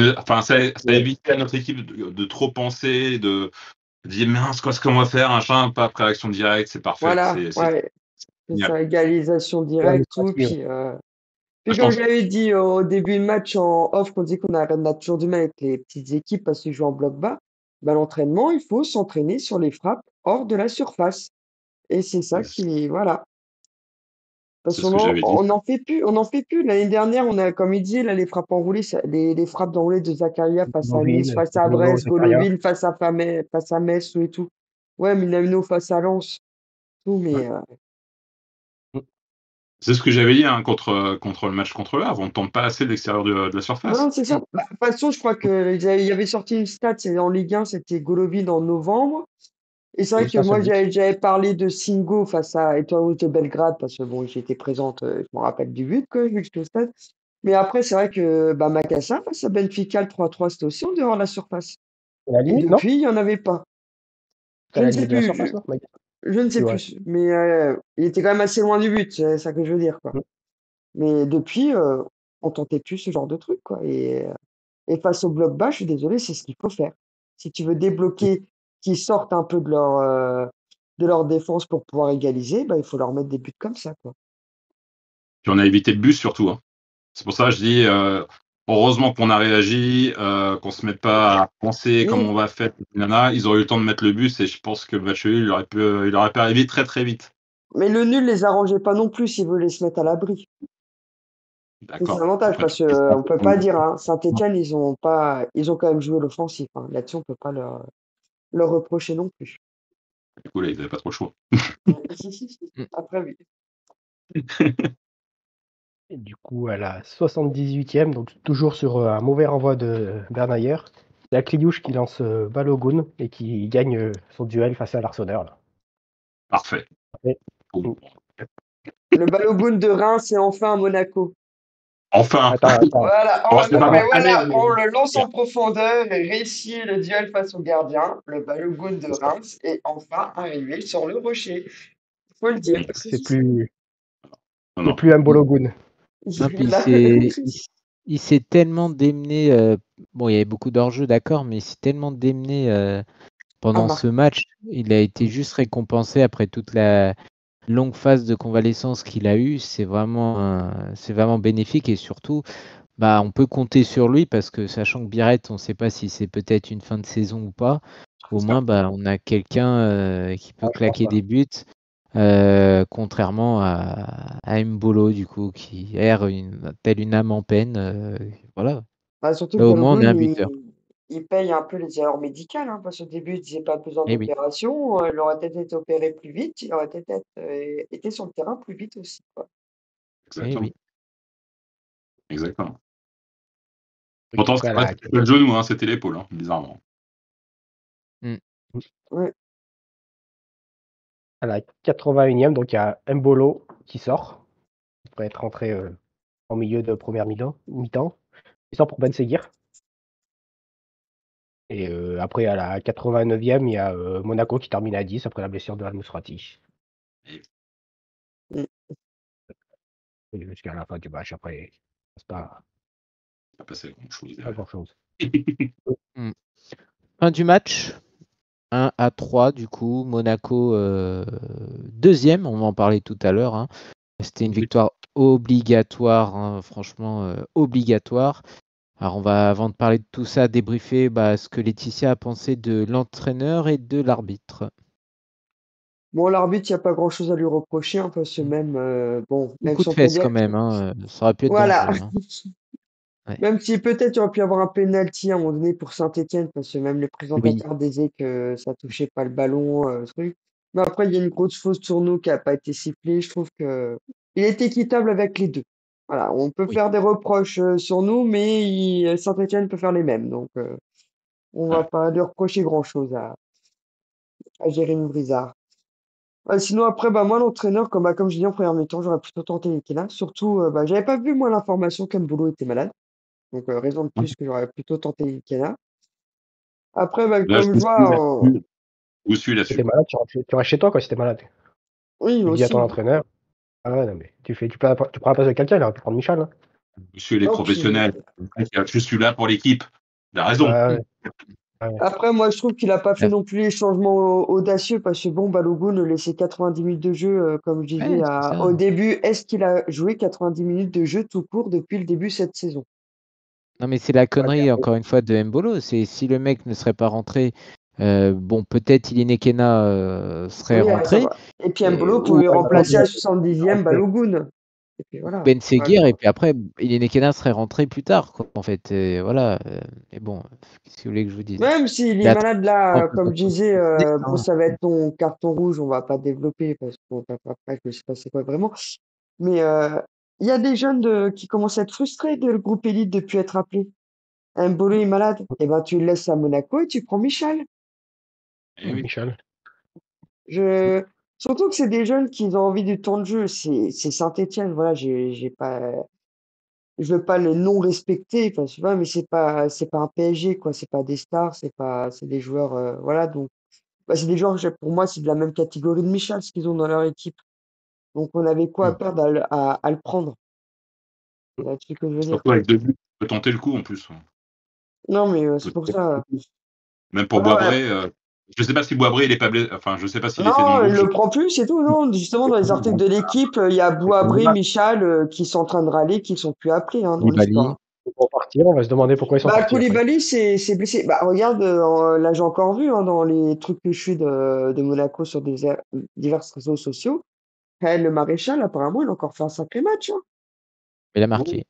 Speaker 3: évite à notre équipe de trop penser, de dire mince, ce qu'on va faire, machin, pas après réaction directe, c'est parfait.
Speaker 2: Voilà, ouais. C'est ça, égalisation directe, tout. Puis comme j'avais dit au début du match en off, qu'on dit qu'on a toujours du mal avec les petites équipes parce qu'ils jouent en bloc bas. L'entraînement, il faut s'entraîner sur les frappes hors de la surface. Et c'est ça qui, voilà. Parce qu'on n'en fait plus, L'année dernière, on a, comme il dit, là, les frappes enroulées, les frappes enroulées de Zakaria face à Nice, face à Brest, Golovin face à Metz, et tout. Ouais, Minamino face à Lens, tout, mais.
Speaker 3: C'est ce que j'avais dit contre le match contre le Havre. On ne tombe pas assez de l'extérieur de la surface.
Speaker 2: Non, c'est ça. De toute façon, je crois qu'il y avait sorti une stat, en Ligue 1, c'était Golovin en novembre. Et c'est vrai que moi, j'avais parlé de Singo face à Etoile de Belgrade, parce que bon, j'étais présente, je me rappelle du but, vu que j'étais au stade. Mais après, c'est vrai que Makassar face à Benfica, le 3-3, c'était aussi en dehors de la surface.
Speaker 4: Et
Speaker 2: depuis, il n'y en avait pas. Je ne sais plus. Je ne sais plus. Mais il était quand même assez loin du but, c'est ça que je veux dire, quoi. Mais depuis, on tentait plus ce genre de truc, quoi. Et face au bloc bas, je suis désolé, c'est ce qu'il faut faire. Si tu veux débloquer qu'ils sortent un peu de leur défense pour pouvoir égaliser, il faut leur mettre des buts comme ça, quoi.
Speaker 3: Puis on a évité le but surtout. Hein. C'est pour ça que je dis heureusement qu'on a réagi, qu'on se mette pas à penser comment on va faire. Ils auraient eu le temps de mettre le but et je pense que le match il aurait pu arriver très très vite.
Speaker 2: Mais le nul les arrangeait pas non plus s'ils voulaient se mettre à l'abri. C'est un avantage parce qu'on peut pas dire, hein, Saint-Etienne, ils ont quand même joué l'offensif. Hein. Là-dessus, on peut pas leur reprocher non plus.
Speaker 3: Du coup, là, ils n'avaient pas trop le choix.
Speaker 2: Après, oui.
Speaker 4: Et du coup, à la 78e, donc toujours sur un mauvais renvoi de Bernayer, Il y a Kliouche qui lance Balogun et qui gagne son duel face à l'Arseneur. Là.
Speaker 3: Parfait.
Speaker 4: Ouais.
Speaker 3: Bon.
Speaker 2: Le Balogun de Reims est enfin à Monaco.
Speaker 3: Enfin.
Speaker 4: Attends.
Speaker 2: Voilà,
Speaker 3: Oh, c'est
Speaker 2: non,
Speaker 3: pas
Speaker 2: mais
Speaker 3: mal.
Speaker 2: voilà,
Speaker 3: Allez,
Speaker 2: on le lance en profondeur et réussit le duel face au gardien. Le Balogun de Reims est enfin arrivé sur le rocher. Faut le dire.
Speaker 4: C'est plus,
Speaker 3: Non.
Speaker 4: plus un Balogun.
Speaker 1: Non, puis
Speaker 2: Là-
Speaker 1: il s'est tellement démené. Bon, il y avait beaucoup d'enjeux, d'accord, mais il s'est tellement démené pendant
Speaker 2: Marc.
Speaker 1: ce match. Il a été juste récompensé après toute la longue phase de convalescence qu'il a eue. C'est vraiment bénéfique et surtout, bah, on peut compter sur lui parce que sachant que Biret, on ne sait pas si c'est peut-être une fin de saison ou pas. Au moins, bah, on a quelqu'un qui peut claquer des buts. Contrairement à Mbolo, du coup, qui erre telle une âme en peine. Voilà.
Speaker 2: Bah, surtout
Speaker 1: Là,
Speaker 2: que
Speaker 1: au moins, on a un
Speaker 2: Balogun,
Speaker 1: buteur.
Speaker 2: il paye un peu les erreurs médicales, hein, parce qu'au début, il disait pas besoin
Speaker 1: Eh oui,
Speaker 2: d'opération. Il aurait peut-être été opéré plus vite. Il aurait peut-être été sur le terrain plus vite aussi, quoi.
Speaker 1: eh
Speaker 3: Exactement.
Speaker 1: oui.
Speaker 3: Exactement. Pourtant,
Speaker 4: Après,
Speaker 3: c'est pas le genou, hein, c'était l'épaule, hein, bizarrement.
Speaker 2: Ouais.
Speaker 4: À la 81e, donc il y a Mbolo qui sort. Il pourrait être rentré en milieu de première mi-temps. Il sort pour Ben Seguir. Et après, à la 89e, il y a Monaco qui termine à 10 après la blessure de Al-Mousrati.
Speaker 2: Mm.
Speaker 4: Et jusqu'à la fin du match, après, c'est pas
Speaker 3: Ça passait grand-chose.
Speaker 4: grand-chose.
Speaker 1: Fin du match. 1-3, du coup. Monaco, deuxième. On va en parler tout à l'heure. Hein. C'était une victoire obligatoire. Hein, franchement, obligatoire. Alors, on va, avant de parler de tout ça, débriefer ce que Laetitia a pensé de l'entraîneur et de l'arbitre.
Speaker 2: Bon, l'arbitre, il n'y a pas grand-chose à lui reprocher, hein, parce que même, bon, même
Speaker 1: Beaucoup
Speaker 2: si
Speaker 1: de
Speaker 2: on peut
Speaker 1: fesses
Speaker 2: dire
Speaker 1: quand même. Hein. Ça aurait pu être
Speaker 2: voilà.
Speaker 1: dangereux. Hein. Ouais.
Speaker 2: Même si peut-être il aurait pu y avoir un penalty à un moment donné pour Saint-Étienne, parce que même les
Speaker 1: Oui.
Speaker 2: présentateurs disaient que ça touchait pas le ballon, truc. Mais après, il y a une grosse fausse sur nous qui n'a pas été sifflée. Je trouve que il est équitable avec les deux. Voilà, on peut
Speaker 1: Oui.
Speaker 2: faire des reproches sur nous, mais Saint-Étienne peut faire les mêmes. Donc, on va pas lui reprocher grand-chose à Jérémy Brizard. Sinon, après, moi, l'entraîneur, comme je dis en première mi-temps, j'aurais plutôt tenté Ikena. Surtout, j'avais pas vu, moi, l'information qu'Embolo était malade. Donc, raison de plus que j'aurais plutôt tenté Ikena. Après,
Speaker 3: Là, je
Speaker 2: comme je
Speaker 3: vous suis
Speaker 2: vois,
Speaker 3: là-dessus. Je vous suis
Speaker 4: Si
Speaker 3: là-dessus.
Speaker 4: t'es malade, tu restes chez toi quand si t'es malade.
Speaker 2: oui,
Speaker 4: Tu dis à
Speaker 2: aussi.
Speaker 4: ton entraîneur. Ah ouais, non, mais tu prends la place de quelqu'un, il aurait pu prendre Michel. Hein.
Speaker 3: Je suis les
Speaker 2: Non,
Speaker 3: professionnels. Je suis là pour l'équipe. Il a raison.
Speaker 4: Ouais.
Speaker 2: Après, moi, je trouve qu'il n'a pas fait
Speaker 1: Ouais.
Speaker 2: non plus les changements audacieux parce que bon, Balogun laissait 90 minutes de jeu, comme je disais
Speaker 1: Ouais, c'est ça.
Speaker 2: au début. Est-ce qu'il a joué 90 minutes de jeu tout court depuis le début de cette saison?
Speaker 1: Non, mais c'est la connerie,
Speaker 4: mais-
Speaker 1: encore une fois, de Mbolo. C'est si le mec ne serait pas rentré, bon, peut-être Ilene serait
Speaker 2: Oui, ça
Speaker 1: rentré.
Speaker 2: va. Et puis Mbolo
Speaker 1: Ou
Speaker 2: pouvait remplacer à 70e Balogun. Et puis voilà.
Speaker 1: Ben Seguir, et puis après, Ilene serait rentré plus tard, quoi, en fait. Et voilà. Mais bon, qu'est-ce que vous voulez que je vous dise?
Speaker 2: Même s'il
Speaker 1: Il
Speaker 2: est
Speaker 1: a
Speaker 2: malade là,
Speaker 1: 30
Speaker 2: comme je disais, bon,
Speaker 1: ans.
Speaker 2: ça va être ton carton rouge, on va pas développer parce qu'on va pas après que je sais pas c'est quoi vraiment. Mais il y a des jeunes qui commencent à être frustrés de le groupe élite de plus être appelé. Mbolo est malade, et ben tu le laisses à Monaco et tu prends Michel.
Speaker 3: Eh oui.
Speaker 4: Michel.
Speaker 2: Je... Surtout que c'est des jeunes qui ont envie du temps de jeu. C'est Saint-Étienne, voilà, j'ai pas, je veux pas les non respecter, parce que, ouais, mais c'est pas un PSG, quoi. C'est pas des stars, c'est des joueurs, voilà. Donc, c'est des joueurs, pour moi, c'est de la même catégorie de Michel, ce qu'ils ont dans leur équipe. Donc, on avait quoi à perdre à le prendre. C'est là-dessus que je veux dire.
Speaker 3: Surtout avec 2 buts. Tu peux tenter le coup en plus.
Speaker 2: Non, mais c'est pour ça.
Speaker 3: Même pour
Speaker 2: Voilà,
Speaker 3: Boisbré. Je sais pas si Boisbré il est pas blessé. Enfin, je sais pas s'il était dans
Speaker 2: non,
Speaker 3: le
Speaker 2: il
Speaker 3: groupe.
Speaker 2: le prend plus, c'est tout. Non, justement, dans les articles de l'équipe, il y a Bouabry, Michal qui sont en train de râler, qui sont plus appelés dans
Speaker 1: Koulibaly.
Speaker 2: l'histoire.
Speaker 4: Ils vont partir, on va se demander pourquoi ils sont partis. après.
Speaker 2: Koulibaly, c'est blessé. Regarde, là j'ai encore vu dans les trucs que je suis de Monaco sur divers réseaux sociaux. Le Maréchal, apparemment, il a encore fait un sacré match. Hein.
Speaker 1: Il a marqué.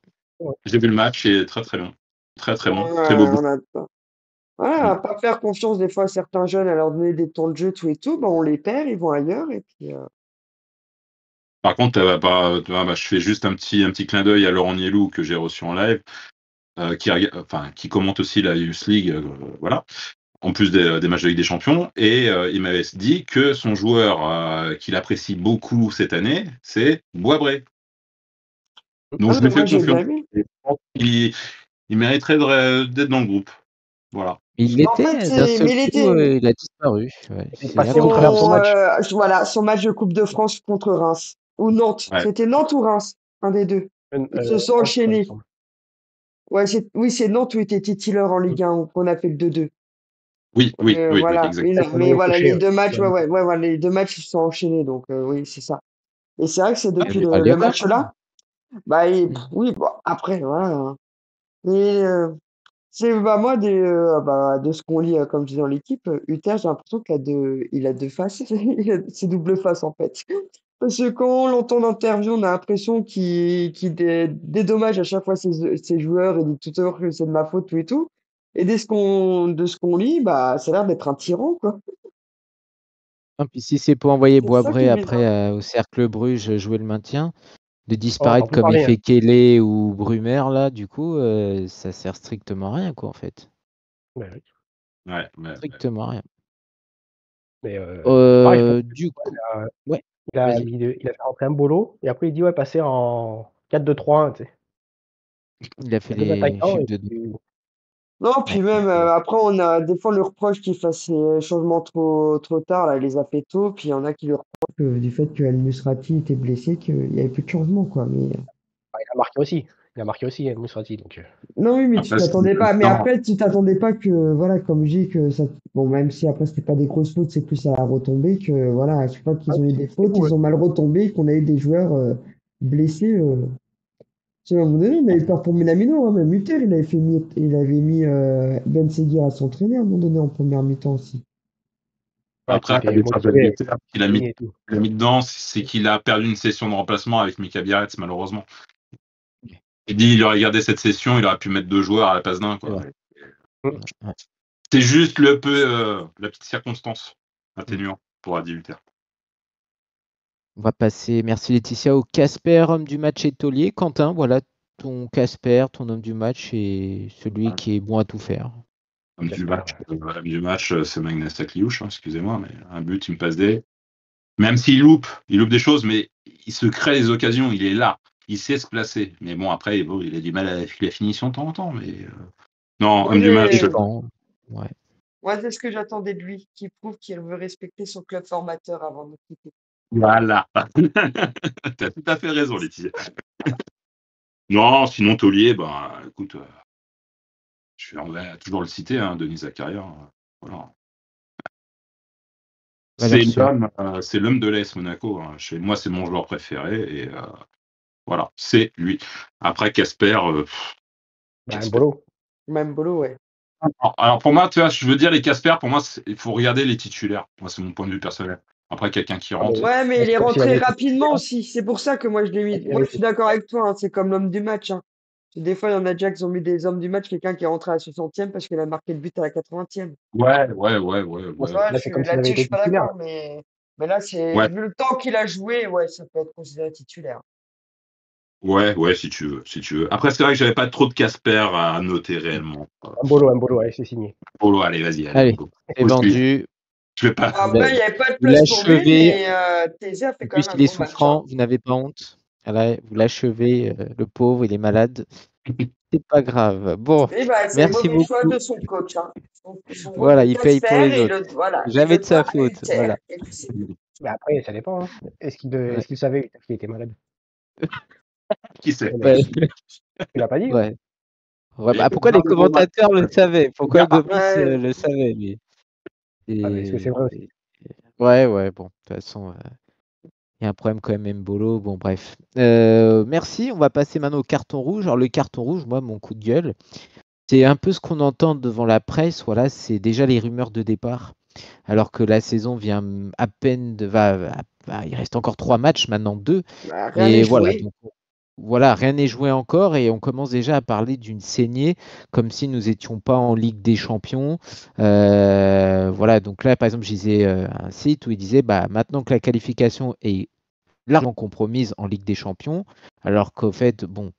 Speaker 3: J'ai vu le match et très très bien. Très très bon.
Speaker 2: Ouais,
Speaker 3: Très beau but.
Speaker 2: Voilà, à pas faire confiance des fois à certains jeunes, à leur donner des temps de jeu, tout et tout, on les perd, ils vont ailleurs. Et puis,
Speaker 3: Par contre, je fais juste un petit clin d'œil à Laurent Nielou que j'ai reçu en live. qui commente aussi la Youth League, voilà, en plus des matchs de Ligue des Champions, et il m'avait dit que son joueur qu'il apprécie beaucoup cette année, c'est Boisbré. Donc je lui fais confiance. Il mériterait d'être dans le groupe. Voilà.
Speaker 1: Il
Speaker 2: Mais en
Speaker 1: l'était,
Speaker 2: fait,
Speaker 1: d'un
Speaker 2: c'est-
Speaker 1: seul
Speaker 2: mais il
Speaker 1: coup,
Speaker 2: était
Speaker 1: il a disparu. Ouais,
Speaker 4: Il est
Speaker 1: c'est
Speaker 4: passé
Speaker 1: vrai
Speaker 4: au
Speaker 1: qu'on
Speaker 4: travers de son
Speaker 2: son,
Speaker 4: match.
Speaker 2: voilà, son match de Coupe de France contre Reims. Ou Nantes.
Speaker 3: Ouais.
Speaker 2: C'était Nantes ou Reims, un des deux. Ils se sont
Speaker 4: Nantes, il me
Speaker 2: enchaînés.
Speaker 4: semble.
Speaker 2: Ouais, oui, c'est Nantes où il était titulaire en Ligue 1, qu'on a fait le 2-2.
Speaker 3: Oui,
Speaker 2: Voilà.
Speaker 3: exactement.
Speaker 2: Mais voilà,
Speaker 4: touché,
Speaker 2: les deux matchs,
Speaker 4: ouais.
Speaker 2: voilà, les deux matchs ils se sont enchaînés, donc oui, c'est ça. Et c'est vrai que c'est
Speaker 1: il y
Speaker 2: depuis
Speaker 1: avait pas
Speaker 2: le
Speaker 1: l'erreur.
Speaker 2: match-là, oui, bon, après, voilà. Hein. Et c'est moi de ce qu'on lit, comme je disais dans l'équipe, Uther, j'ai l'impression il a deux faces, c'est double face en fait. Parce que quand on l'entend en interview, on a l'impression qu'il dédommage à chaque fois ses joueurs et dit tout à l'heure que c'est de ma faute, tout et tout. Et de ce qu'on lit, ça a l'air d'être un tyran, quoi.
Speaker 1: Non, puis si c'est pour envoyer
Speaker 2: C'est ça qui
Speaker 1: Boisbré
Speaker 2: est
Speaker 1: après
Speaker 2: bizarre.
Speaker 1: au Cercle Bruges jouer le maintien, de
Speaker 4: On n'entend
Speaker 1: disparaître
Speaker 4: plus
Speaker 1: comme il
Speaker 4: parler.
Speaker 1: fait Kelly ou Brumer, là, du coup, ça sert strictement à rien, quoi, en fait.
Speaker 4: Mais oui.
Speaker 3: Ouais.
Speaker 1: Strictement à rien.
Speaker 4: Mais pareil, je pense
Speaker 1: Du coup,
Speaker 4: qu'il a,
Speaker 1: ouais,
Speaker 4: il a,
Speaker 1: vas-y.
Speaker 4: il a fait rentrer un bolo et après il dit ouais, passer en 4-2-3-1, tu sais.
Speaker 1: Il a fait
Speaker 4: Il y a deux
Speaker 1: les
Speaker 4: attaquants
Speaker 1: jupes
Speaker 4: et
Speaker 1: de dos.
Speaker 4: puis
Speaker 2: Non,
Speaker 1: Ouais.
Speaker 2: puis même, après, on a des fois, on lui reproche qu'il fasse ses changements trop tard, là, il les a fait tôt, puis il y en a qui lui reprochent du fait que Al-Musrati était blessé, qu'il n'y avait plus de changement, quoi. Mais...
Speaker 4: il a marqué aussi. Il a marqué aussi, Moussrati. Donc,
Speaker 2: Non, oui, mais tu
Speaker 3: Après, c'est
Speaker 2: t'attendais pas. Mais
Speaker 3: non,
Speaker 2: après, tu t'attendais pas que, voilà, comme je dis, que ça. Bon, même si après, c'était pas des grosses fautes, c'est plus à la retombée que, voilà, à chaque fois qu'ils ont eu des fautes,
Speaker 4: ouais.
Speaker 2: ils ont mal retombé, qu'on a eu des joueurs blessés. Tu sais, à un moment donné, on avait peur pour Minamino, hein, même Uther, il avait mis Ben Seguir à s'entraîner à un moment donné en première mi-temps aussi.
Speaker 3: après,
Speaker 4: Qui était
Speaker 3: avec
Speaker 4: motivé,
Speaker 3: qu'il a mis
Speaker 4: et tout.
Speaker 3: dedans, c'est qu'il a perdu une session de remplacement avec Mika Biarritz, malheureusement. Il dit il aurait gardé cette session, il aurait pu mettre 2 joueurs à la place d'un.
Speaker 1: Ouais.
Speaker 3: C'est juste la petite circonstance atténuante pour Adi Uther.
Speaker 1: On va passer, merci Laetitia, au Casper, homme du match et taulier. Quentin, voilà ton Casper, ton homme du match et celui qui est bon à tout faire.
Speaker 3: Homme du match, c'est Magnus Akliouche, excusez-moi, mais un but, il me passe des. Même s'il loupe des choses, mais il se crée les occasions, il est là, il sait se placer. Mais bon, après, il a du mal à la finition de temps en temps. Mais non,
Speaker 2: Moi,
Speaker 3: homme du match.
Speaker 1: Ouais.
Speaker 2: Moi, c'est ce que j'attendais de lui, qui prouve qu'il veut respecter son club formateur avant de quitter.
Speaker 3: Voilà. T'as tout à fait raison, Laetitia. Non, sinon, Taulier, écoute, on va toujours le citer, Denis Zakaria. Voilà. C'est l'homme de l'AS Monaco. Chez moi, c'est mon joueur préféré. Et voilà, c'est lui. Après, Casper.
Speaker 4: Mbolo.
Speaker 2: Même Bolo, ouais.
Speaker 3: Alors pour moi, tu vois, je veux dire les Casper, pour moi, il faut regarder les titulaires. Moi, c'est mon point de vue personnel. Après, quelqu'un qui rentre.
Speaker 2: Ouais, mais il est
Speaker 4: Comme s'il
Speaker 2: rentré
Speaker 4: avait été
Speaker 2: rapidement
Speaker 4: titulaire.
Speaker 2: aussi. C'est pour ça que moi, je l'ai mis.
Speaker 4: Il
Speaker 2: Moi,
Speaker 4: avait
Speaker 2: je suis d'accord avec toi. Hein, c'est comme l'homme du match. Hein. Des fois, il y en a déjà qui ont mis des hommes du match, quelqu'un qui est rentré à la 60e parce qu'il a marqué le but à la 80e.
Speaker 3: Ouais.
Speaker 4: Là, c'est comme s'il avait
Speaker 2: Là-dessus, je
Speaker 4: été
Speaker 2: suis pas
Speaker 4: titulaire.
Speaker 2: d'accord. Mais là,
Speaker 3: Ouais.
Speaker 2: vu le temps qu'il a joué, ouais, ça peut être considéré titulaire.
Speaker 3: Ouais, si tu veux. Après, c'est vrai que j'avais pas trop de Casper à noter réellement.
Speaker 4: Mbolo, allez, c'est signé.
Speaker 3: Polo, allez, vas-y.
Speaker 1: Allez, c'est vendu.
Speaker 3: Je vais pas.
Speaker 2: Après, il n'y avait pas de
Speaker 1: Vous
Speaker 2: place pour lui,
Speaker 1: l'achevez.
Speaker 2: mais Thésée a fait
Speaker 1: En
Speaker 2: quand
Speaker 1: plus,
Speaker 2: même un
Speaker 1: il est
Speaker 2: bon match.
Speaker 1: souffrant, vous n'avez pas honte. Voilà, vous l'achevez, le pauvre, il est malade. C'est pas grave. Bon,
Speaker 2: Et c'est le
Speaker 1: merci
Speaker 2: mauvais choix
Speaker 1: beaucoup.
Speaker 2: de son coach. Hein. Son
Speaker 1: Voilà,
Speaker 2: rôle de
Speaker 1: il paye pour
Speaker 2: Casper
Speaker 1: les autres. Jamais de sa faute. Voilà.
Speaker 4: Mais après, ça dépend. Hein. Est-ce qu'il savait qu'il était malade?
Speaker 3: Qui sait?
Speaker 1: Ouais.
Speaker 4: Tu l'as pas dit?
Speaker 1: Ouais. Pourquoi les commentateurs le savaient? Pourquoi Gomis
Speaker 2: Ouais.
Speaker 1: le savait, lui?
Speaker 4: Est-ce que c'est vrai aussi?
Speaker 1: Ouais, bon, de toute façon, il y a un problème quand même, Mbolo. Bon, bref. Merci, on va passer maintenant au carton rouge. Alors, le carton rouge, moi, mon coup de gueule, c'est un peu ce qu'on entend devant la presse. Voilà, c'est déjà les rumeurs de départ. Alors que la saison vient à peine il reste encore 3 matchs, maintenant 2.
Speaker 2: Rien
Speaker 1: Et
Speaker 2: n'est
Speaker 1: voilà,
Speaker 2: joué.
Speaker 1: donc, voilà, rien n'est joué encore et on commence déjà à parler d'une saignée comme si nous n'étions pas en Ligue des Champions. Voilà, donc là, par exemple, je disais un site où il disait maintenant que la qualification est largement compromise en Ligue des Champions, alors qu'au fait, bon,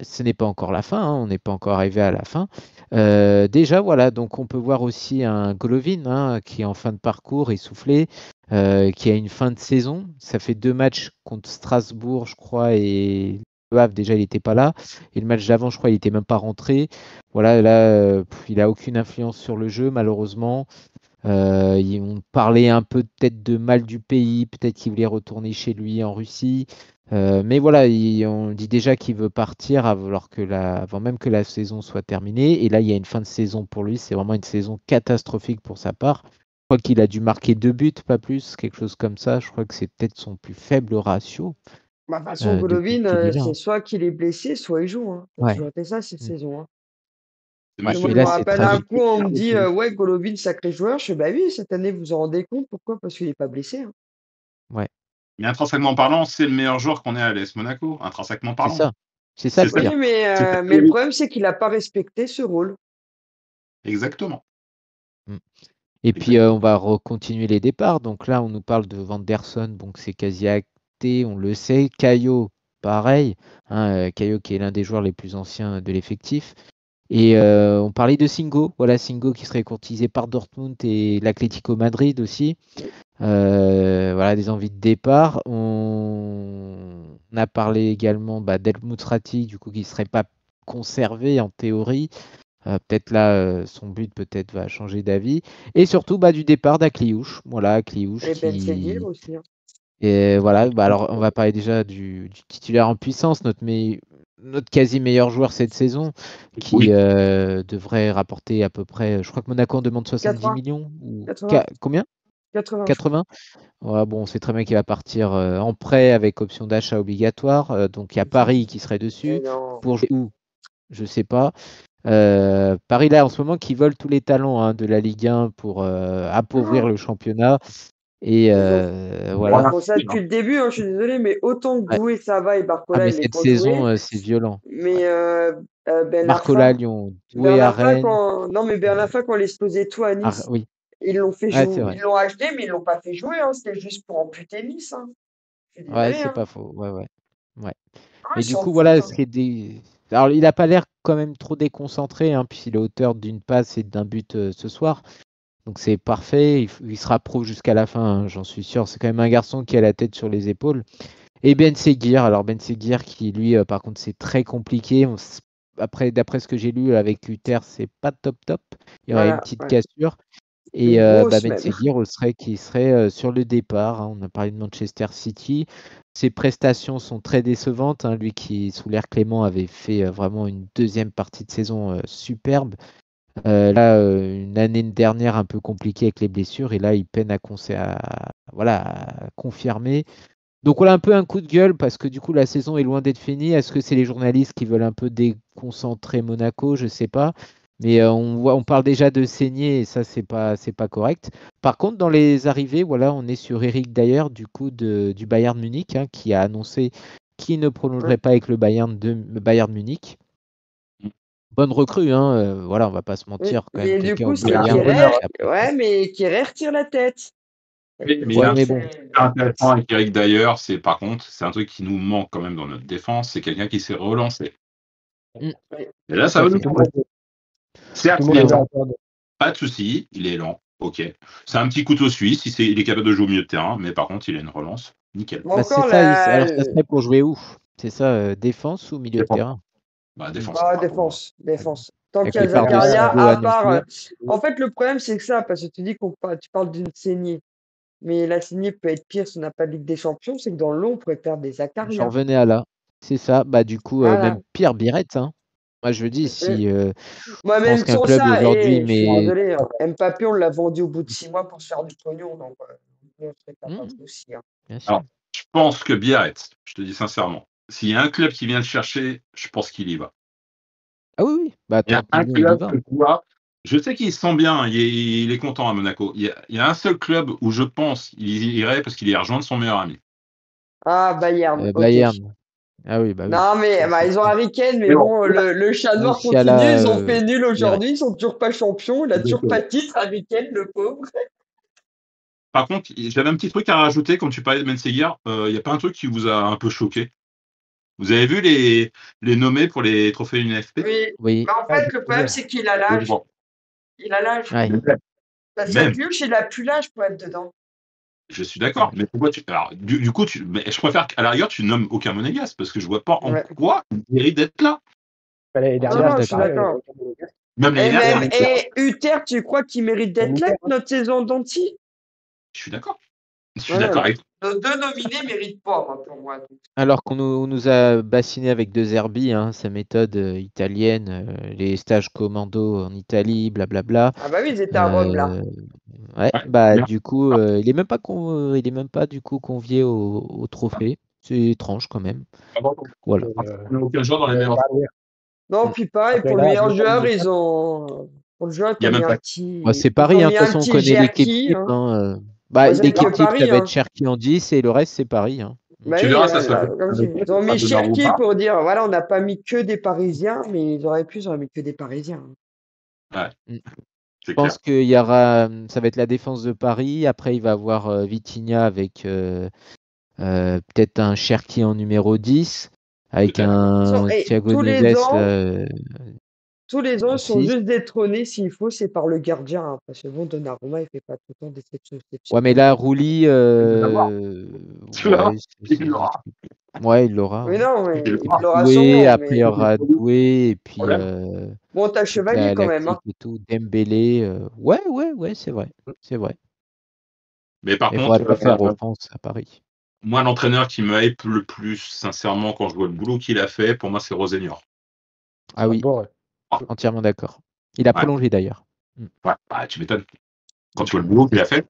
Speaker 1: ce n'est pas encore la fin, hein, on n'est pas encore arrivé à la fin. Déjà, voilà, donc on peut voir aussi un Golovin hein, qui est en fin de parcours, essoufflé, qui a une fin de saison. Ça fait 2 matchs contre Strasbourg, je crois, et Le Havre, déjà, il n'était pas là. Et le match d'avant, je crois, il n'était même pas rentré. Voilà, là, il n'a aucune influence sur le jeu, malheureusement. On parlait un peu peut-être de mal du pays, peut-être qu'il voulait retourner chez lui en Russie. Mais voilà, on dit déjà qu'il veut partir avant même que la saison soit terminée. Et là, il y a une fin de saison pour lui. C'est vraiment une saison catastrophique pour sa part. Je crois qu'il a dû marquer 2 buts, pas plus, quelque chose comme ça. Je crois que c'est peut-être son plus faible ratio
Speaker 2: Bah, de toute façon,
Speaker 1: depuis
Speaker 2: Golovin,
Speaker 1: qu'il est là.
Speaker 2: c'est
Speaker 1: Hein.
Speaker 2: soit qu'il est blessé, soit il joue. Hein. Ça a
Speaker 1: Ouais.
Speaker 2: toujours été ça cette
Speaker 1: Mm.
Speaker 2: saison. Hein.
Speaker 3: C'est
Speaker 1: Ouais.
Speaker 2: Moi,
Speaker 1: Et
Speaker 2: je
Speaker 3: monsieur
Speaker 2: me
Speaker 1: là, c'est
Speaker 2: rappelle un
Speaker 1: tragique.
Speaker 2: coup, on me dit
Speaker 3: aussi.
Speaker 2: ouais, Golovin, sacré joueur. Je fais bah oui, cette année, vous vous en rendez compte. Pourquoi? Parce qu'il n'est pas blessé. Hein.
Speaker 1: Ouais,
Speaker 3: Mais intrinsèquement parlant, c'est le meilleur joueur qu'on ait à l'AS Monaco, intrinsèquement
Speaker 1: c'est
Speaker 3: parlant.
Speaker 1: ça. C'est ça
Speaker 3: C'est
Speaker 1: le
Speaker 3: ça.
Speaker 2: Oui,
Speaker 1: pire.
Speaker 2: mais le problème, c'est qu'il n'a pas respecté ce rôle.
Speaker 3: Exactement.
Speaker 1: Mm. Et puis, on va continuer les départs. Donc là, on nous parle de Vanderson. Donc, c'est quasi acté, on le sait. Caio, pareil. Hein, Caio qui est l'un des joueurs les plus anciens de l'effectif. Et on parlait de Singo. Voilà, Singo qui serait courtisé par Dortmund et l'Atlético Madrid aussi. Voilà, des envies de départ. On a parlé également d'El Moutrati, du coup, qui ne serait pas conservé en théorie. Peut-être là, son but peut-être va changer d'avis. Et surtout du départ d'Akliouche. Voilà, Akliouche
Speaker 2: Et Ben Seguir
Speaker 1: qui.
Speaker 2: aussi. Hein.
Speaker 1: Et voilà, alors on va parler déjà du titulaire en puissance, notre quasi meilleur joueur cette saison, qui
Speaker 3: Oui.
Speaker 1: devrait rapporter à peu près. Je crois que Monaco en demande 70
Speaker 2: 80.
Speaker 1: millions. Ou
Speaker 2: 80.
Speaker 1: combien
Speaker 2: 80, je crois.
Speaker 1: 80. Voilà, bon, on sait très bien qu'il va partir en prêt avec option d'achat obligatoire. Donc il y a Paris qui serait
Speaker 2: Et
Speaker 1: dessus.
Speaker 2: non.
Speaker 1: Pour jouer où? Je sais pas. Paris là en ce moment qui vole tous les talents hein, de la Ligue 1 pour appauvrir le championnat. Et
Speaker 2: Ils
Speaker 1: voilà.
Speaker 2: font ça depuis le début, hein, je suis désolé, mais autant
Speaker 1: Ouais.
Speaker 2: Doué, Sava et
Speaker 1: Ah
Speaker 2: Barcola,
Speaker 1: mais
Speaker 2: ils les
Speaker 1: cette
Speaker 2: font jouer.
Speaker 1: saison, c'est violent. Ouais.
Speaker 2: Mais Ben
Speaker 1: Barcola à
Speaker 2: Arfa,
Speaker 1: Lyon, Doué
Speaker 2: Ben
Speaker 1: à
Speaker 2: Arfa,
Speaker 1: Rennes.
Speaker 2: non, mais Ben Arfa, quand il explosait tout à Nice,
Speaker 1: Oui,
Speaker 2: ils l'ont fait
Speaker 1: ouais, c'est
Speaker 2: jouer.
Speaker 1: vrai.
Speaker 2: Ils l'ont acheté, mais ils l'ont pas fait jouer. Hein, c'était juste pour amputer Nice. Hein. Je suis
Speaker 1: Ouais,
Speaker 2: désolé.
Speaker 1: c'est
Speaker 2: Hein.
Speaker 1: pas faux. Ouais, ouais. Ouais.
Speaker 2: Ah,
Speaker 1: Mais
Speaker 2: ils
Speaker 1: du
Speaker 2: s'en
Speaker 1: coup,
Speaker 2: foutent.
Speaker 1: voilà,
Speaker 2: Hein.
Speaker 1: Alors, il n'a pas l'air quand même trop déconcentré, hein, puisqu'il est auteur d'une passe et d'un but ce soir. Donc c'est parfait. Il sera pro jusqu'à la fin, hein, j'en suis sûr. C'est quand même un garçon qui a la tête sur les épaules. Et Ben Seguir. Alors Ben Seguir qui, lui, par contre, c'est très compliqué. Après, d'après ce que j'ai lu avec Uther, c'est pas top top. Il y aurait une
Speaker 2: Voilà.
Speaker 1: petite
Speaker 2: Ouais.
Speaker 1: cassure. Et
Speaker 2: Une grosse
Speaker 1: Ben
Speaker 2: même.
Speaker 1: Seguir qui serait sur le départ. Hein. On a parlé de Manchester City. Ses prestations sont très décevantes. Hein. Lui qui, sous l'ère Clément, avait fait vraiment une deuxième partie de saison superbe. Là, une année dernière un peu compliquée avec les blessures. Et là, il peine à confirmer. Donc voilà un peu un coup de gueule parce que du coup la saison est loin d'être finie. Est-ce que c'est les journalistes qui veulent un peu déconcentrer Monaco? Je sais pas. Mais on parle déjà de saigner et ça c'est pas correct. Par contre dans les arrivées, voilà, on est sur Eric Dyer du coup du Bayern Munich hein, qui a annoncé qu'il ne prolongerait pas avec le Bayern Munich. Bonne recrue, hein. Voilà, on va pas se mentir quand même
Speaker 2: Mais du
Speaker 1: quelqu'un
Speaker 2: coup,
Speaker 1: au
Speaker 2: c'est
Speaker 1: Bayern.
Speaker 2: Ouais, mais Kehrer tire la tête.
Speaker 3: Mais il y
Speaker 1: Ouais,
Speaker 3: a un
Speaker 1: mais
Speaker 3: truc
Speaker 1: bon.
Speaker 3: intéressant avec Eric d'ailleurs, c'est par contre, c'est un truc qui nous manque quand même dans notre défense, c'est quelqu'un qui s'est relancé.
Speaker 1: Mm.
Speaker 3: Et là, ça va nous
Speaker 4: Tout le monde-
Speaker 3: Certes,
Speaker 4: tout le
Speaker 3: il est
Speaker 4: monde est
Speaker 3: lent,
Speaker 4: d'accord.
Speaker 3: pas de souci, il est lent, ok. C'est un petit couteau suisse, il est capable de jouer au milieu de terrain, mais par contre, il a une relance, nickel.
Speaker 2: Bon,
Speaker 1: Bah, c'est
Speaker 2: encore
Speaker 1: ça. Alors ça serait pour jouer où? C'est ça, défense ou milieu de
Speaker 3: Défense.
Speaker 1: terrain?
Speaker 3: Bah, défense.
Speaker 2: défense, défense. Tant
Speaker 1: Avec
Speaker 2: qu'il y
Speaker 1: le
Speaker 2: a
Speaker 1: départ de
Speaker 2: Zakaria,
Speaker 1: Singo
Speaker 2: à part.
Speaker 1: annoncé.
Speaker 2: En fait, le problème, c'est que ça, parce que tu dis tu parles d'une saignée. Mais la saignée peut être pire si on n'a pas de Ligue des Champions, c'est que dans le lot, on pourrait perdre des
Speaker 1: J'en
Speaker 2: Zakaria.
Speaker 1: revenais à là. C'est ça. Bah du coup,
Speaker 2: Voilà.
Speaker 1: même Pierre Biret. Hein. Moi je dis si
Speaker 2: Moi,
Speaker 1: je pense
Speaker 2: même
Speaker 1: qu'un
Speaker 2: sans
Speaker 1: club
Speaker 2: ça,
Speaker 1: aujourd'hui,
Speaker 2: je suis
Speaker 1: mais
Speaker 2: désolé. Mbappé, on l'a vendu au bout de 6 mois pour se faire du pognon. Donc, on serait capable aussi. Hein.
Speaker 1: bien sûr.
Speaker 3: Alors, je pense que Biarritz, je te dis sincèrement, s'il y a un club qui vient le chercher, je pense qu'il y va.
Speaker 1: Ah oui, oui. Bah
Speaker 3: Il y a
Speaker 1: 30
Speaker 3: un
Speaker 1: millions, il y
Speaker 3: club
Speaker 1: va.
Speaker 3: que tu vois, je sais qu'il se sent bien, il est content à Monaco. Il y a un seul club où je pense qu'il irait parce qu'il y rejoint son meilleur ami.
Speaker 2: Ah, Bayern, ok.
Speaker 1: Bayern. Ah oui, bah oui.
Speaker 2: Non, mais
Speaker 1: Ça, c'est
Speaker 2: ils ont
Speaker 1: sûr.
Speaker 2: Harry Kane, mais
Speaker 3: Mais bon,
Speaker 2: bon, le chat noir continue.
Speaker 1: Musiala,
Speaker 2: Ils ont fait nul
Speaker 1: Biret.
Speaker 2: aujourd'hui. Ils sont toujours pas champions. Il a toujours pas
Speaker 3: exactement.
Speaker 2: de titre, Harry Kane, le pauvre.
Speaker 3: Par contre, j'avais un petit truc à rajouter quand tu parlais de Ben Seguir. Il n'y a pas un truc qui vous a un peu choqué? Vous avez vu les nommés pour les trophées UNFP?
Speaker 2: Oui.
Speaker 1: Oui.
Speaker 2: Bah, en fait, le problème, c'est qu'il a l'âge. Il a l'âge.
Speaker 1: Ouais.
Speaker 2: Parce
Speaker 3: Même.
Speaker 2: que Pioche, il a plus l'âge pour être dedans.
Speaker 3: Je suis d'accord, mais pourquoi alors, du coup, mais je préfère qu'à la rigueur, tu nommes aucun monégasque, parce que je vois pas en quoi il mérite d'être là.
Speaker 4: L'année
Speaker 2: Non,
Speaker 4: dernière,
Speaker 2: je suis d'accord.
Speaker 3: Même
Speaker 2: Et
Speaker 3: l'année dernière.
Speaker 2: Uther, tu crois qu'il mérite d'être là notre saison d'anti?
Speaker 3: Je suis d'accord. Je suis d'accord avec toi.
Speaker 2: Nos deux nominés ne méritent pas, pour moi.
Speaker 1: Alors qu'on nous a bassiné avec De Zerbi, sa méthode italienne, les stages commando en Italie, blablabla.
Speaker 2: Ah bah oui, ils étaient à Rome, là.
Speaker 1: Ouais, bah du coup, il est même pas du coup convié au trophée. C'est étrange quand même. Voilà.
Speaker 3: Aucun joueur dans les meilleurs.
Speaker 2: Non, puis pareil, pour le meilleur joueur, ils ont. Pour le joueur, ils ont mis un petit.
Speaker 1: C'est Paris, de toute façon, on connaît l'équipe type. L'équipe type, ça va être Cherki en 10 et le reste, c'est Paris.
Speaker 2: Bah oui, ils ont mis Cherki pour dire, voilà, on n'a pas mis que des Parisiens, mais ils auraient mis que des Parisiens.
Speaker 3: Ouais.
Speaker 1: Je pense qu'il y aura, ça va être la défense de Paris. Après, il va avoir Vitinha avec peut-être un Cherki en numéro 10, avec un Thiago Neves.
Speaker 2: Tous les ans, ils sont juste détrônés, s'il faut, c'est par le gardien. Parce que bon, Donnarumma, il fait pas tout le temps d'exception.
Speaker 1: Ouais, mais là, Rouli, ouais, il l'aura.
Speaker 2: Mais non, mais il l'aura
Speaker 1: Doué, après il y aura Doué, et puis
Speaker 2: bon, t'as Chevalier quand même.
Speaker 1: Et tout, Dembélé, ouais, c'est vrai.
Speaker 3: Mais par
Speaker 1: il
Speaker 3: contre,
Speaker 1: faudra pas faire offense à Paris.
Speaker 3: Moi, l'entraîneur qui me hype le plus, sincèrement, quand je vois le boulot qu'il a fait, pour moi, c'est Rosenior.
Speaker 1: Ah oui, entièrement d'accord. Il a prolongé d'ailleurs.
Speaker 3: Ouais, tu m'étonnes. Quand tu vois le boulot qu'il a fait.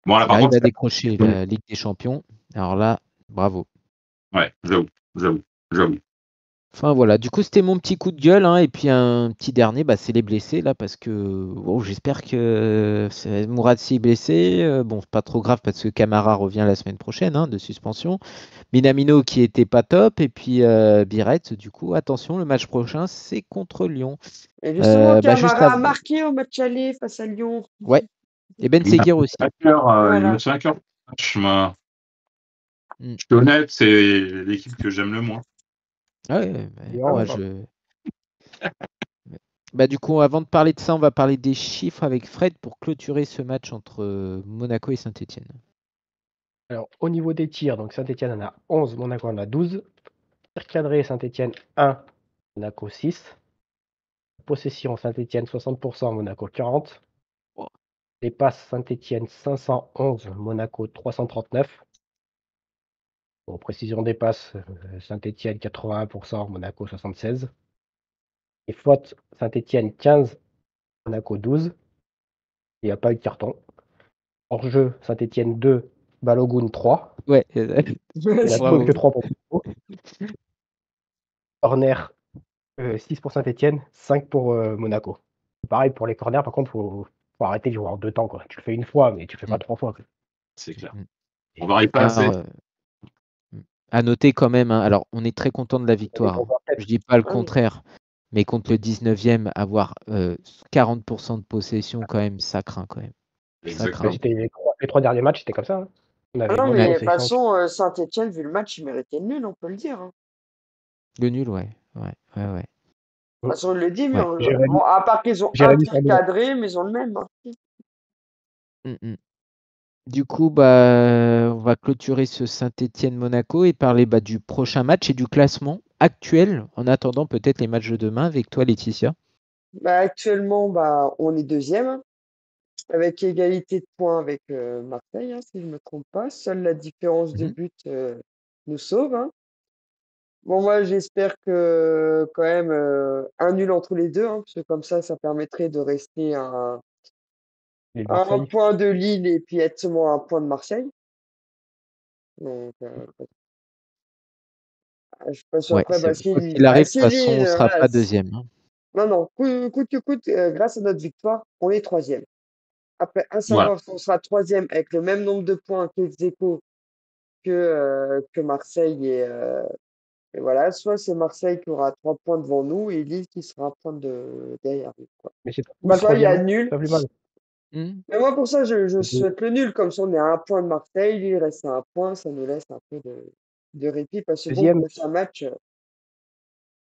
Speaker 1: Bon, là, il arrive à décrocher la Ligue des Champions. Alors là, bravo.
Speaker 3: Ouais, j'avoue.
Speaker 1: Enfin voilà, du coup c'était mon petit coup de gueule, et puis un petit dernier, c'est les blessés là, parce que j'espère que Mourad s'est blessé, bon c'est pas trop grave parce que Camara revient la semaine prochaine de suspension, Minamino qui était pas top, et puis Biret, du coup attention, le match prochain c'est contre Lyon.
Speaker 2: Et justement Camara a marqué au match aller face à Lyon.
Speaker 1: Ouais, et Ben Seguir aussi.
Speaker 3: Il me tient à cœur. Je suis honnête, c'est l'équipe que j'aime le moins.
Speaker 1: Du coup, avant de parler de ça, on va parler des chiffres avec Fred pour clôturer ce match entre Monaco et Saint-Etienne.
Speaker 4: Alors, au niveau des tirs, donc Saint-Etienne en a 11, Monaco en a 12. Tir cadré, Saint-Etienne 1, Monaco 6. Possession, Saint-Etienne 60%, Monaco 40. Les passes, Saint-Etienne 511, Monaco 339. Bon, précision des passes, Saint-Etienne 81%, Monaco 76. Et fautes, Saint-Etienne 15, Monaco 12. Il n'y a pas eu de carton. Hors-jeu, Saint-Etienne 2, Balogun 3.
Speaker 1: Ouais.
Speaker 4: Il a trouvé que 3 pour Monaco. Corner, 6 pour Saint-Etienne, 5 pour Monaco. Pareil pour les corners, par contre, faut arrêter de jouer en 2 temps. Tu le fais une fois, mais tu le fais pas 3 fois.
Speaker 3: C'est clair. On va y passer.
Speaker 1: À noter quand même, alors on est très content de la victoire. Je dis pas le contraire, mais contre le 19e, avoir 40% de possession, quand même, ça craint quand même.
Speaker 3: Exactement.
Speaker 4: Les 3 derniers matchs, c'était comme ça.
Speaker 2: Non, mais de toute façon, Saint-Etienne, vu le match, il méritait le nul, on peut le dire.
Speaker 1: Le nul, ouais.
Speaker 2: De toute façon, on le dit, mais bon, à part qu'ils ont un tir cadré, mais ils ont le même.
Speaker 1: Du coup, on va clôturer ce Saint-Etienne-Monaco et parler du prochain match et du classement actuel, en attendant peut-être les matchs de demain avec toi, Laetitia.
Speaker 2: Actuellement, on est 2e, avec égalité de points avec Marseille, si je ne me trompe pas. Seule la différence de but nous sauve. Bon, moi, j'espère que quand même un nul entre les deux, parce que comme ça permettrait de rester à un point de Lille et puis être seulement à un point de Marseille. Donc, je suis pas sûr après.
Speaker 1: S'il arrive, de toute façon, on ne sera pas 2e.
Speaker 2: Non, coûte que coûte, grâce à notre victoire, on est 3e. Après, à savoir si on sera 3e avec le même nombre de points qu'Ex-Aequo que Marseille et voilà, soit c'est Marseille qui aura 3 points devant nous et Lille qui sera un point derrière nous.
Speaker 4: Mais c'est
Speaker 2: soit il y a nul.
Speaker 4: Mal.
Speaker 2: Mais moi, pour ça, je souhaite le nul. Comme ça, on est à un point de Marseille, Lille reste à un point, ça nous laisse un peu de répit parce que bon, le prochain match.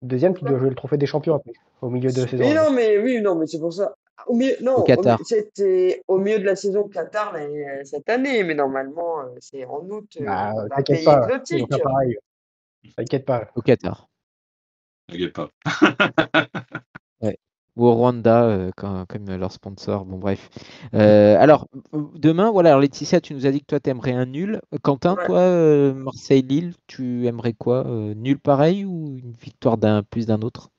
Speaker 4: Deuxième qui doit jouer le trophée des champions après, au milieu de saison.
Speaker 2: Oui, non, mais c'est pour ça.
Speaker 1: Au Qatar.
Speaker 2: C'était au milieu de la saison Qatar cette année, mais normalement, c'est en août,
Speaker 4: Bah,
Speaker 2: dans un
Speaker 4: t'inquiète
Speaker 2: pays
Speaker 4: pas,
Speaker 2: exotique.
Speaker 4: c'est pas pareil. T'inquiète pas.
Speaker 1: Au Qatar.
Speaker 3: T'inquiète pas.
Speaker 1: Ouais. Ou au Rwanda, comme leur sponsor. Bon, bref. Alors, demain, voilà. Alors, Laetitia, tu nous as dit que toi, tu aimerais un nul. Quentin,
Speaker 2: Ouais.
Speaker 1: toi, Marseille-Lille, tu aimerais quoi? Nul pareil ou une victoire d'un plus d'un autre?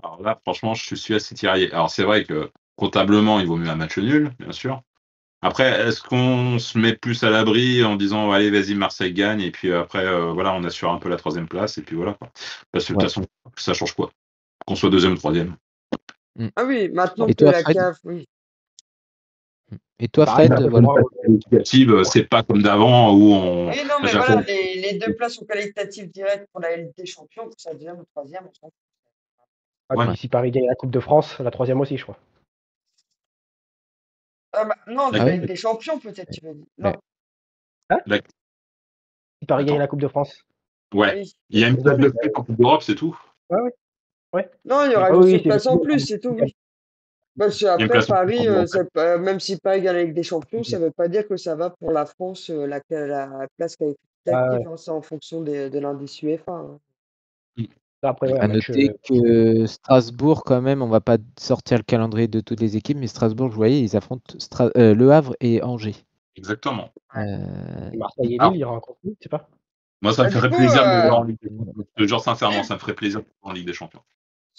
Speaker 3: Alors là, franchement, je suis assez tiraillé. Alors, c'est vrai que comptablement, il vaut mieux un match nul, bien sûr. Après, est-ce qu'on se met plus à l'abri en disant allez, vas-y, Marseille gagne, et puis après, voilà, on assure un peu la 3e place, et puis voilà, quoi. Parce que de toute façon, ça change quoi? Qu'on soit 2e ou 3e.
Speaker 2: Ah oui, maintenant
Speaker 1: Et
Speaker 2: que
Speaker 1: toi,
Speaker 2: la
Speaker 1: Fred?
Speaker 2: CAF, oui.
Speaker 1: Et toi,
Speaker 4: Pareil,
Speaker 1: Fred,
Speaker 4: bah,
Speaker 1: voilà.
Speaker 3: Qualificative, c'est pas comme d'avant où on.
Speaker 2: Oui, non,
Speaker 3: à
Speaker 2: mais
Speaker 3: chaque
Speaker 2: voilà,
Speaker 3: fois-
Speaker 2: les 2 places sont qualitatives directes pour la Ligue des Champions, que ça deuxième ou troisième, on s'en fout.
Speaker 4: Ah,
Speaker 3: Ouais.
Speaker 4: puis si Paris gagne la Coupe de France, la 3e aussi, je crois.
Speaker 2: Non, de
Speaker 1: Ah
Speaker 2: la
Speaker 1: oui?
Speaker 2: Ligue des Champions, peut-être, tu veux dire.
Speaker 1: Ouais.
Speaker 2: Non,
Speaker 4: Si Paris gagne
Speaker 3: Attends.
Speaker 4: la Coupe de France.
Speaker 3: Ouais.
Speaker 2: oui.
Speaker 3: Il y a une place de plus en Coupe d'Europe, c'est tout.
Speaker 2: Non, il y aura
Speaker 4: Ah
Speaker 2: juste
Speaker 4: oui,
Speaker 2: une place en plus, c'est tout, oui. Parce
Speaker 3: Il y a une
Speaker 2: qu'après,
Speaker 3: place en plus
Speaker 2: Paris,
Speaker 3: en Europe.
Speaker 2: même si Paris gagne la Ligue des Champions, ça ne veut pas dire que ça va pour la France, la place qualificative, hein, c'est en fonction de l'indice UEFA. Hein.
Speaker 4: Après, ouais, un
Speaker 1: À
Speaker 4: match.
Speaker 1: noter que Strasbourg, quand même, on va pas sortir le calendrier de toutes les équipes, mais Strasbourg, vous voyez, ils affrontent Le Havre et Angers.
Speaker 3: Exactement.
Speaker 4: Marseille et
Speaker 3: Alors,
Speaker 4: Lille, il rencontre, je sais pas.
Speaker 3: moi, ça me
Speaker 2: Du
Speaker 3: ferait
Speaker 2: coup,
Speaker 3: plaisir de le voir en Ligue des Champions. Je te jure sincèrement, ça me ferait plaisir de le voir en Ligue des Champions.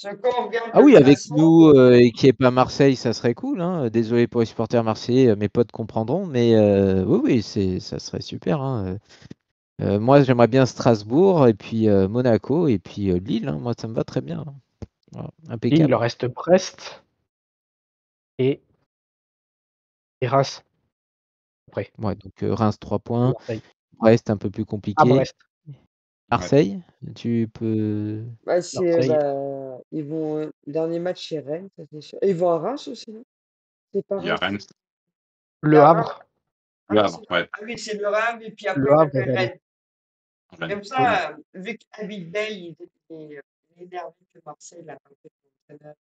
Speaker 2: quand on regarde
Speaker 1: Ah
Speaker 2: le
Speaker 1: oui, avec
Speaker 2: classement,
Speaker 1: nous et qui est pas Marseille, ça serait cool. Hein. Désolé pour les supporters marseillais, mes potes comprendront, mais oui, ça serait super. Hein. Moi, j'aimerais bien Strasbourg et puis Monaco et puis Lille. Hein. Moi, ça me va très bien. Hein. Voilà,
Speaker 4: Lille,
Speaker 1: impeccable.
Speaker 4: il leur reste Brest et Reims. Après.
Speaker 1: Ouais, donc Reims 3 points.
Speaker 4: Marseille.
Speaker 1: Brest un peu plus
Speaker 4: À
Speaker 1: compliqué.
Speaker 4: Brest.
Speaker 1: Marseille, tu peux.
Speaker 4: Marseille.
Speaker 2: ils vont, le dernier match chez Rennes, ça c'est sûr. Et ils vont à Reims aussi, non? C'est pas
Speaker 3: Il y a
Speaker 2: Reims.
Speaker 3: Rennes.
Speaker 4: Le Havre.
Speaker 3: Le Havre, ouais.
Speaker 2: Ah oui, c'est le Havre, et puis après,
Speaker 4: Le Havre
Speaker 2: il y
Speaker 4: et
Speaker 2: a
Speaker 4: Rennes.
Speaker 2: Rennes.
Speaker 3: Rennes.
Speaker 2: Comme ça, vu qu'Abidal, il était énervé que Marseille l'a pas fait comme entraîneur.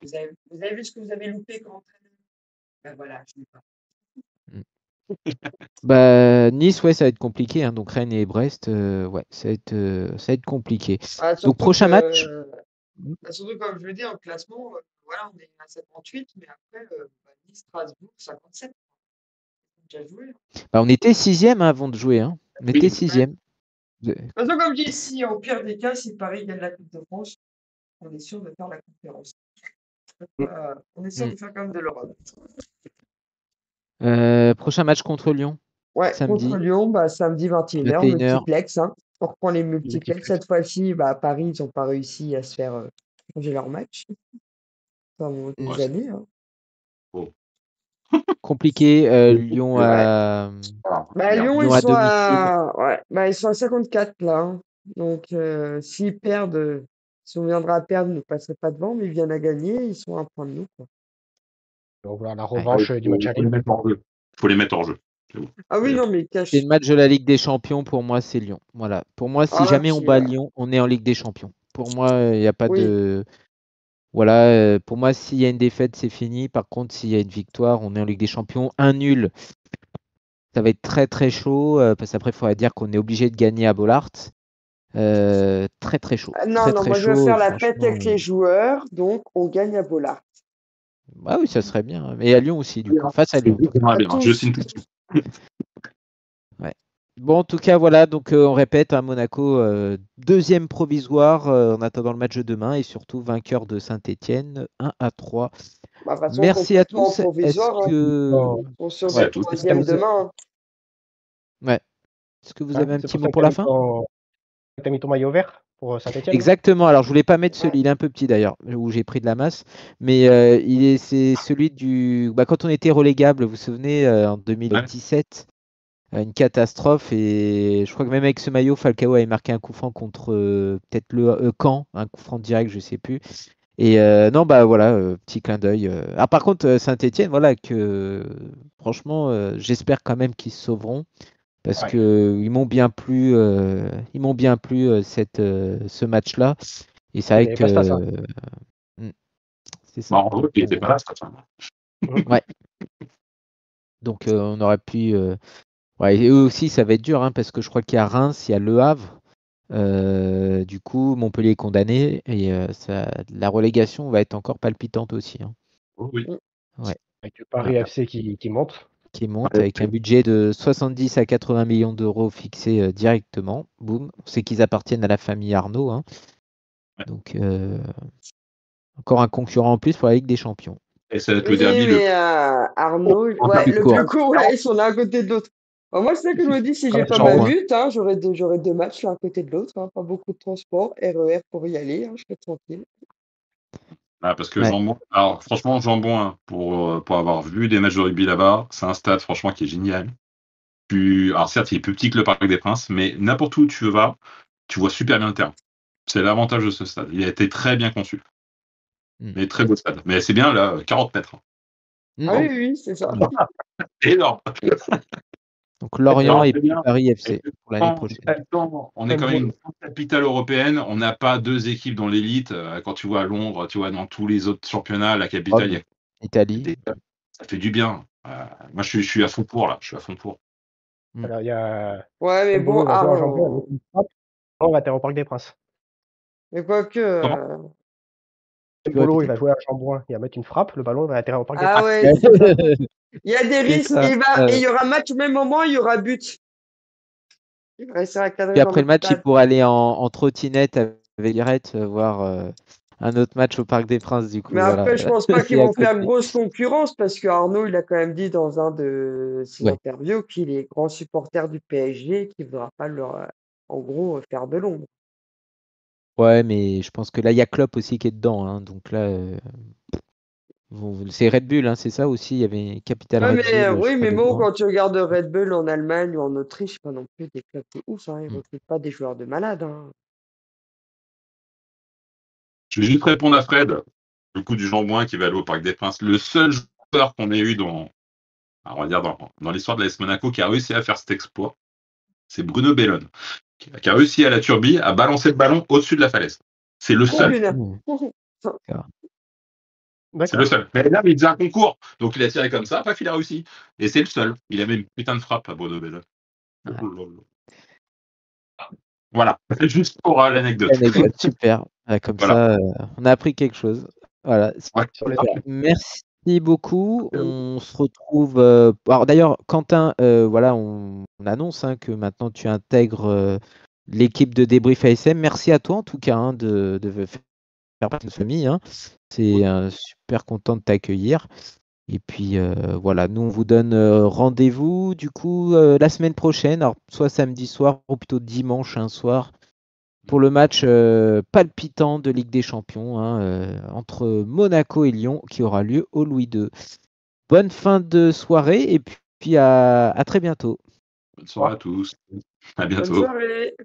Speaker 2: Vous avez vu ce que vous avez loupé comme entraîneur? Ben voilà, je l'ai pas.
Speaker 1: Bah, Nice, ouais, ça va être compliqué. Hein. Donc Rennes et Brest, ouais, ça va être compliqué. Donc prochain match.
Speaker 2: Surtout, comme je le dis, en classement, voilà, on est à 58, mais après, Nice, Strasbourg, 57. Déjà joué.
Speaker 1: Bah, on était 6e avant de jouer. Hein. On était 6e.
Speaker 2: De toute façon, comme je dis, si au pire des cas, si Paris gagne la Coupe de France, on est sûr de faire la conférence. On est sûr de faire quand même de l'Europe.
Speaker 1: Prochain match contre Lyon.
Speaker 2: Ouais,
Speaker 1: Samedi.
Speaker 2: contre Lyon, samedi 21h,
Speaker 1: 21h.
Speaker 2: multiplex. Hein. On reprend les multiplex. Cette fois-ci, Paris, ils n'ont pas réussi à se faire changer leur match. Comme des années. Hein.
Speaker 1: Compliqué. Lyon à.
Speaker 2: Lyon,
Speaker 1: Lyon
Speaker 2: ils
Speaker 1: à
Speaker 2: sont
Speaker 1: domicile.
Speaker 2: ils sont à 54 là. Hein. Donc, s'ils perdent, si on viendra à perdre, ils ne passeraient pas devant, mais ils viennent à gagner, ils sont à un point de nous. Quoi.
Speaker 4: Donc voilà, la revanche du match aller.
Speaker 3: Il faut les mettre hors jeu.
Speaker 2: Ah oui, non, mais
Speaker 1: C'est le match de la Ligue des Champions. Pour moi, c'est Lyon. Voilà. Pour moi, si jamais on bat Lyon, on est en Ligue des Champions. Pour moi, il n'y a pas de. Voilà. Pour moi, s'il y a une défaite, c'est fini. Par contre, s'il y a une victoire, on est en Ligue des Champions. Un nul, ça va être très très chaud. Parce qu'après, il faudra dire qu'on est obligé de gagner à Bollaert. Très très chaud.
Speaker 2: Non, moi je veux faire la fête avec les joueurs, donc on gagne à Bollaert.
Speaker 1: Ah oui, ça serait bien. Et à Lyon aussi, du coup, face à Lyon.
Speaker 3: Je signe tout de suite.
Speaker 1: Ouais. Bon, en tout cas, voilà, donc on répète, à Monaco, deuxième provisoire en attendant le match de demain et surtout vainqueur de Saint-Etienne, 1-3.
Speaker 2: Façon,
Speaker 1: merci à tous. Est-ce que...
Speaker 2: on se retrouve troisième demain.
Speaker 1: Ouais. Est-ce que vous avez un petit mot pour la fin?
Speaker 4: Tu as mis ton maillot vert pour Saint-Etienne?
Speaker 1: Exactement. Alors, je voulais pas mettre celui, il est un peu petit d'ailleurs, où j'ai pris de la masse, mais c'est celui du. Quand on était relégable, vous vous souvenez, en 2017, une catastrophe, et je crois que même avec ce maillot, Falcao avait marqué un coup franc contre peut-être le Caen, un coup franc direct, je sais plus. Et non, voilà, petit clin d'œil. Ah, par contre, Saint-Etienne, voilà, que franchement, j'espère quand même qu'ils se sauveront. parce
Speaker 4: Ouais.
Speaker 1: que ils m'ont bien plu, ce match-là. Et c'est
Speaker 4: Il
Speaker 1: vrai
Speaker 4: n'y avait pas Stas, hein.
Speaker 1: que c'est ça.
Speaker 3: En gros, il était pas là, cette fois.
Speaker 1: Ouais. Donc on aurait pu. Ouais, et eux aussi, ça va être dur, hein, parce que je crois qu'il y a Reims, il y a Le Havre. Du coup, Montpellier est condamné et la relégation va être encore palpitante aussi, hein.
Speaker 3: Oh, oui.
Speaker 1: Ouais,
Speaker 4: Avec le Paris FC qui monte.
Speaker 1: qui monte avec un budget de 70 à 80 millions d'euros fixé directement. Boum. On sait qu'ils appartiennent à la famille Arnaud, hein.
Speaker 3: Ouais.
Speaker 1: Donc encore un concurrent en plus pour la Ligue des Champions.
Speaker 3: Et ça va être
Speaker 2: Oui,
Speaker 3: le derby.
Speaker 2: mais Arnaud, ouais,
Speaker 1: plus
Speaker 2: le
Speaker 1: court.
Speaker 2: plus court, ouais, ils sont l'un à côté de l'autre. Moi, c'est ça que je me dis, si j'ai
Speaker 4: Ouais,
Speaker 2: pas
Speaker 4: genre,
Speaker 2: ma
Speaker 1: ouais.
Speaker 2: mute, hein, j'aurais deux matchs l'un à côté de l'autre, hein, pas beaucoup de transport, RER pour y aller, hein, je serais tranquille.
Speaker 3: Ah, parce que
Speaker 1: Ouais.
Speaker 3: Jambon. Alors, franchement, Jambon, hein, pour avoir vu des matchs de rugby là-bas, c'est un stade, franchement, qui est génial. Alors, certes, il est plus petit que le Parc des Princes, mais n'importe où tu vas, tu vois super bien le terrain. C'est l'avantage de ce stade. Il a été très bien conçu. Mais très beau stade. Mais c'est bien, là, 40 mètres.
Speaker 1: Mm.
Speaker 2: Ah oui, oui, c'est ça.
Speaker 3: Énorme.
Speaker 1: Donc Lorient
Speaker 3: Alors,
Speaker 1: et
Speaker 3: c'est bien.
Speaker 1: Paris
Speaker 3: Et
Speaker 1: FC pour l'année prochaine.
Speaker 3: on est quand même une capitale européenne. On n'a pas deux équipes dans l'élite. Quand tu vois à Londres, tu vois dans tous les autres championnats, la capitale, il y a
Speaker 1: Italie.
Speaker 3: ça fait du bien. Moi, je suis à fond pour, là. Je suis à fond pour.
Speaker 4: Alors, il y a
Speaker 2: Ouais, mais
Speaker 4: Mbolo
Speaker 2: bon,
Speaker 4: va jouer à Jambon avec une frappe. On va atterrir au Parc des Princes.
Speaker 2: mais quoique.
Speaker 3: Comment
Speaker 4: Mbolo, il va jouer à Jambon, il va mettre une frappe, le ballon va atterrir au Parc des
Speaker 2: Ah
Speaker 4: Princes.
Speaker 2: ouais, c'est ça. Il y a des
Speaker 1: C'est
Speaker 2: risques,
Speaker 1: ça.
Speaker 2: et il y aura match au même moment, il y aura but. Il va rester à cadrer
Speaker 1: Puis
Speaker 2: dans
Speaker 1: après
Speaker 2: le
Speaker 1: le match, il
Speaker 2: stade.
Speaker 1: pourra aller en trottinette avec Gareth voir un autre match au Parc des Princes, du coup.
Speaker 2: Mais
Speaker 1: Voilà.
Speaker 2: après, je pense pas qu'ils
Speaker 1: C'est à
Speaker 2: vont faire
Speaker 1: côté.
Speaker 2: grosse concurrence parce que Arnaud, il a quand même dit dans un de ses
Speaker 1: Ouais.
Speaker 2: interviews qu'il est grand supporter du PSG et qu'il ne voudra pas leur, en gros, faire de l'ombre.
Speaker 1: Ouais, mais je pense que là, il y a Klopp aussi qui est dedans, hein. Donc là, c'est Red Bull, hein, c'est ça aussi. Il y avait Capital
Speaker 2: Ouais,
Speaker 1: Red
Speaker 2: mais
Speaker 1: Bull, je
Speaker 2: oui,
Speaker 1: crois,
Speaker 2: mais bon,
Speaker 1: dedans.
Speaker 2: quand tu regardes Red Bull en Allemagne ou en Autriche, c'est pas non plus des clubs de ouf, hein. Ils
Speaker 1: Mm.
Speaker 2: recrutent pas des joueurs de malades, hein.
Speaker 3: Je vais juste répondre à Fred. Le coup du Jambouin qui va aller au Parc des Princes. Le seul joueur qu'on ait eu on va dire dans l'histoire de l'AS Monaco qui a réussi à faire cet exploit, c'est Bruno Bellon, qui a réussi à la turbie à balancer le ballon au-dessus de la falaise. C'est le
Speaker 2: Oh,
Speaker 3: seul.
Speaker 2: punaise.
Speaker 3: C'est le
Speaker 4: D'accord.
Speaker 3: seul. Mais là, il faisait un concours. Donc il a tiré comme ça, paf, il a réussi. Et c'est le seul. Il avait une putain de frappe à Bruno Bellon.
Speaker 1: Ouais.
Speaker 3: Voilà. Juste pour l'anecdote.
Speaker 1: Anecdote, super. Comme
Speaker 3: Voilà.
Speaker 1: ça, on a appris quelque chose. Voilà.
Speaker 3: Ouais.
Speaker 4: Sur les
Speaker 1: Merci beaucoup. On se retrouve. Alors d'ailleurs, Quentin, voilà, on annonce, hein, que maintenant tu intègres l'équipe de Débrief ASM. Merci à toi en tout cas, hein, de faire partie de notre famille, hein. C'est super content de t'accueillir. Et puis voilà, nous on vous donne rendez-vous du coup la semaine prochaine, alors soit samedi soir ou plutôt dimanche un soir, pour le match palpitant de Ligue des Champions, hein, entre Monaco et Lyon qui aura lieu au Louis II. Bonne fin de soirée et puis à très bientôt.
Speaker 3: Bonne soirée à tous. À
Speaker 2: Bonne
Speaker 3: bientôt.
Speaker 2: soirée.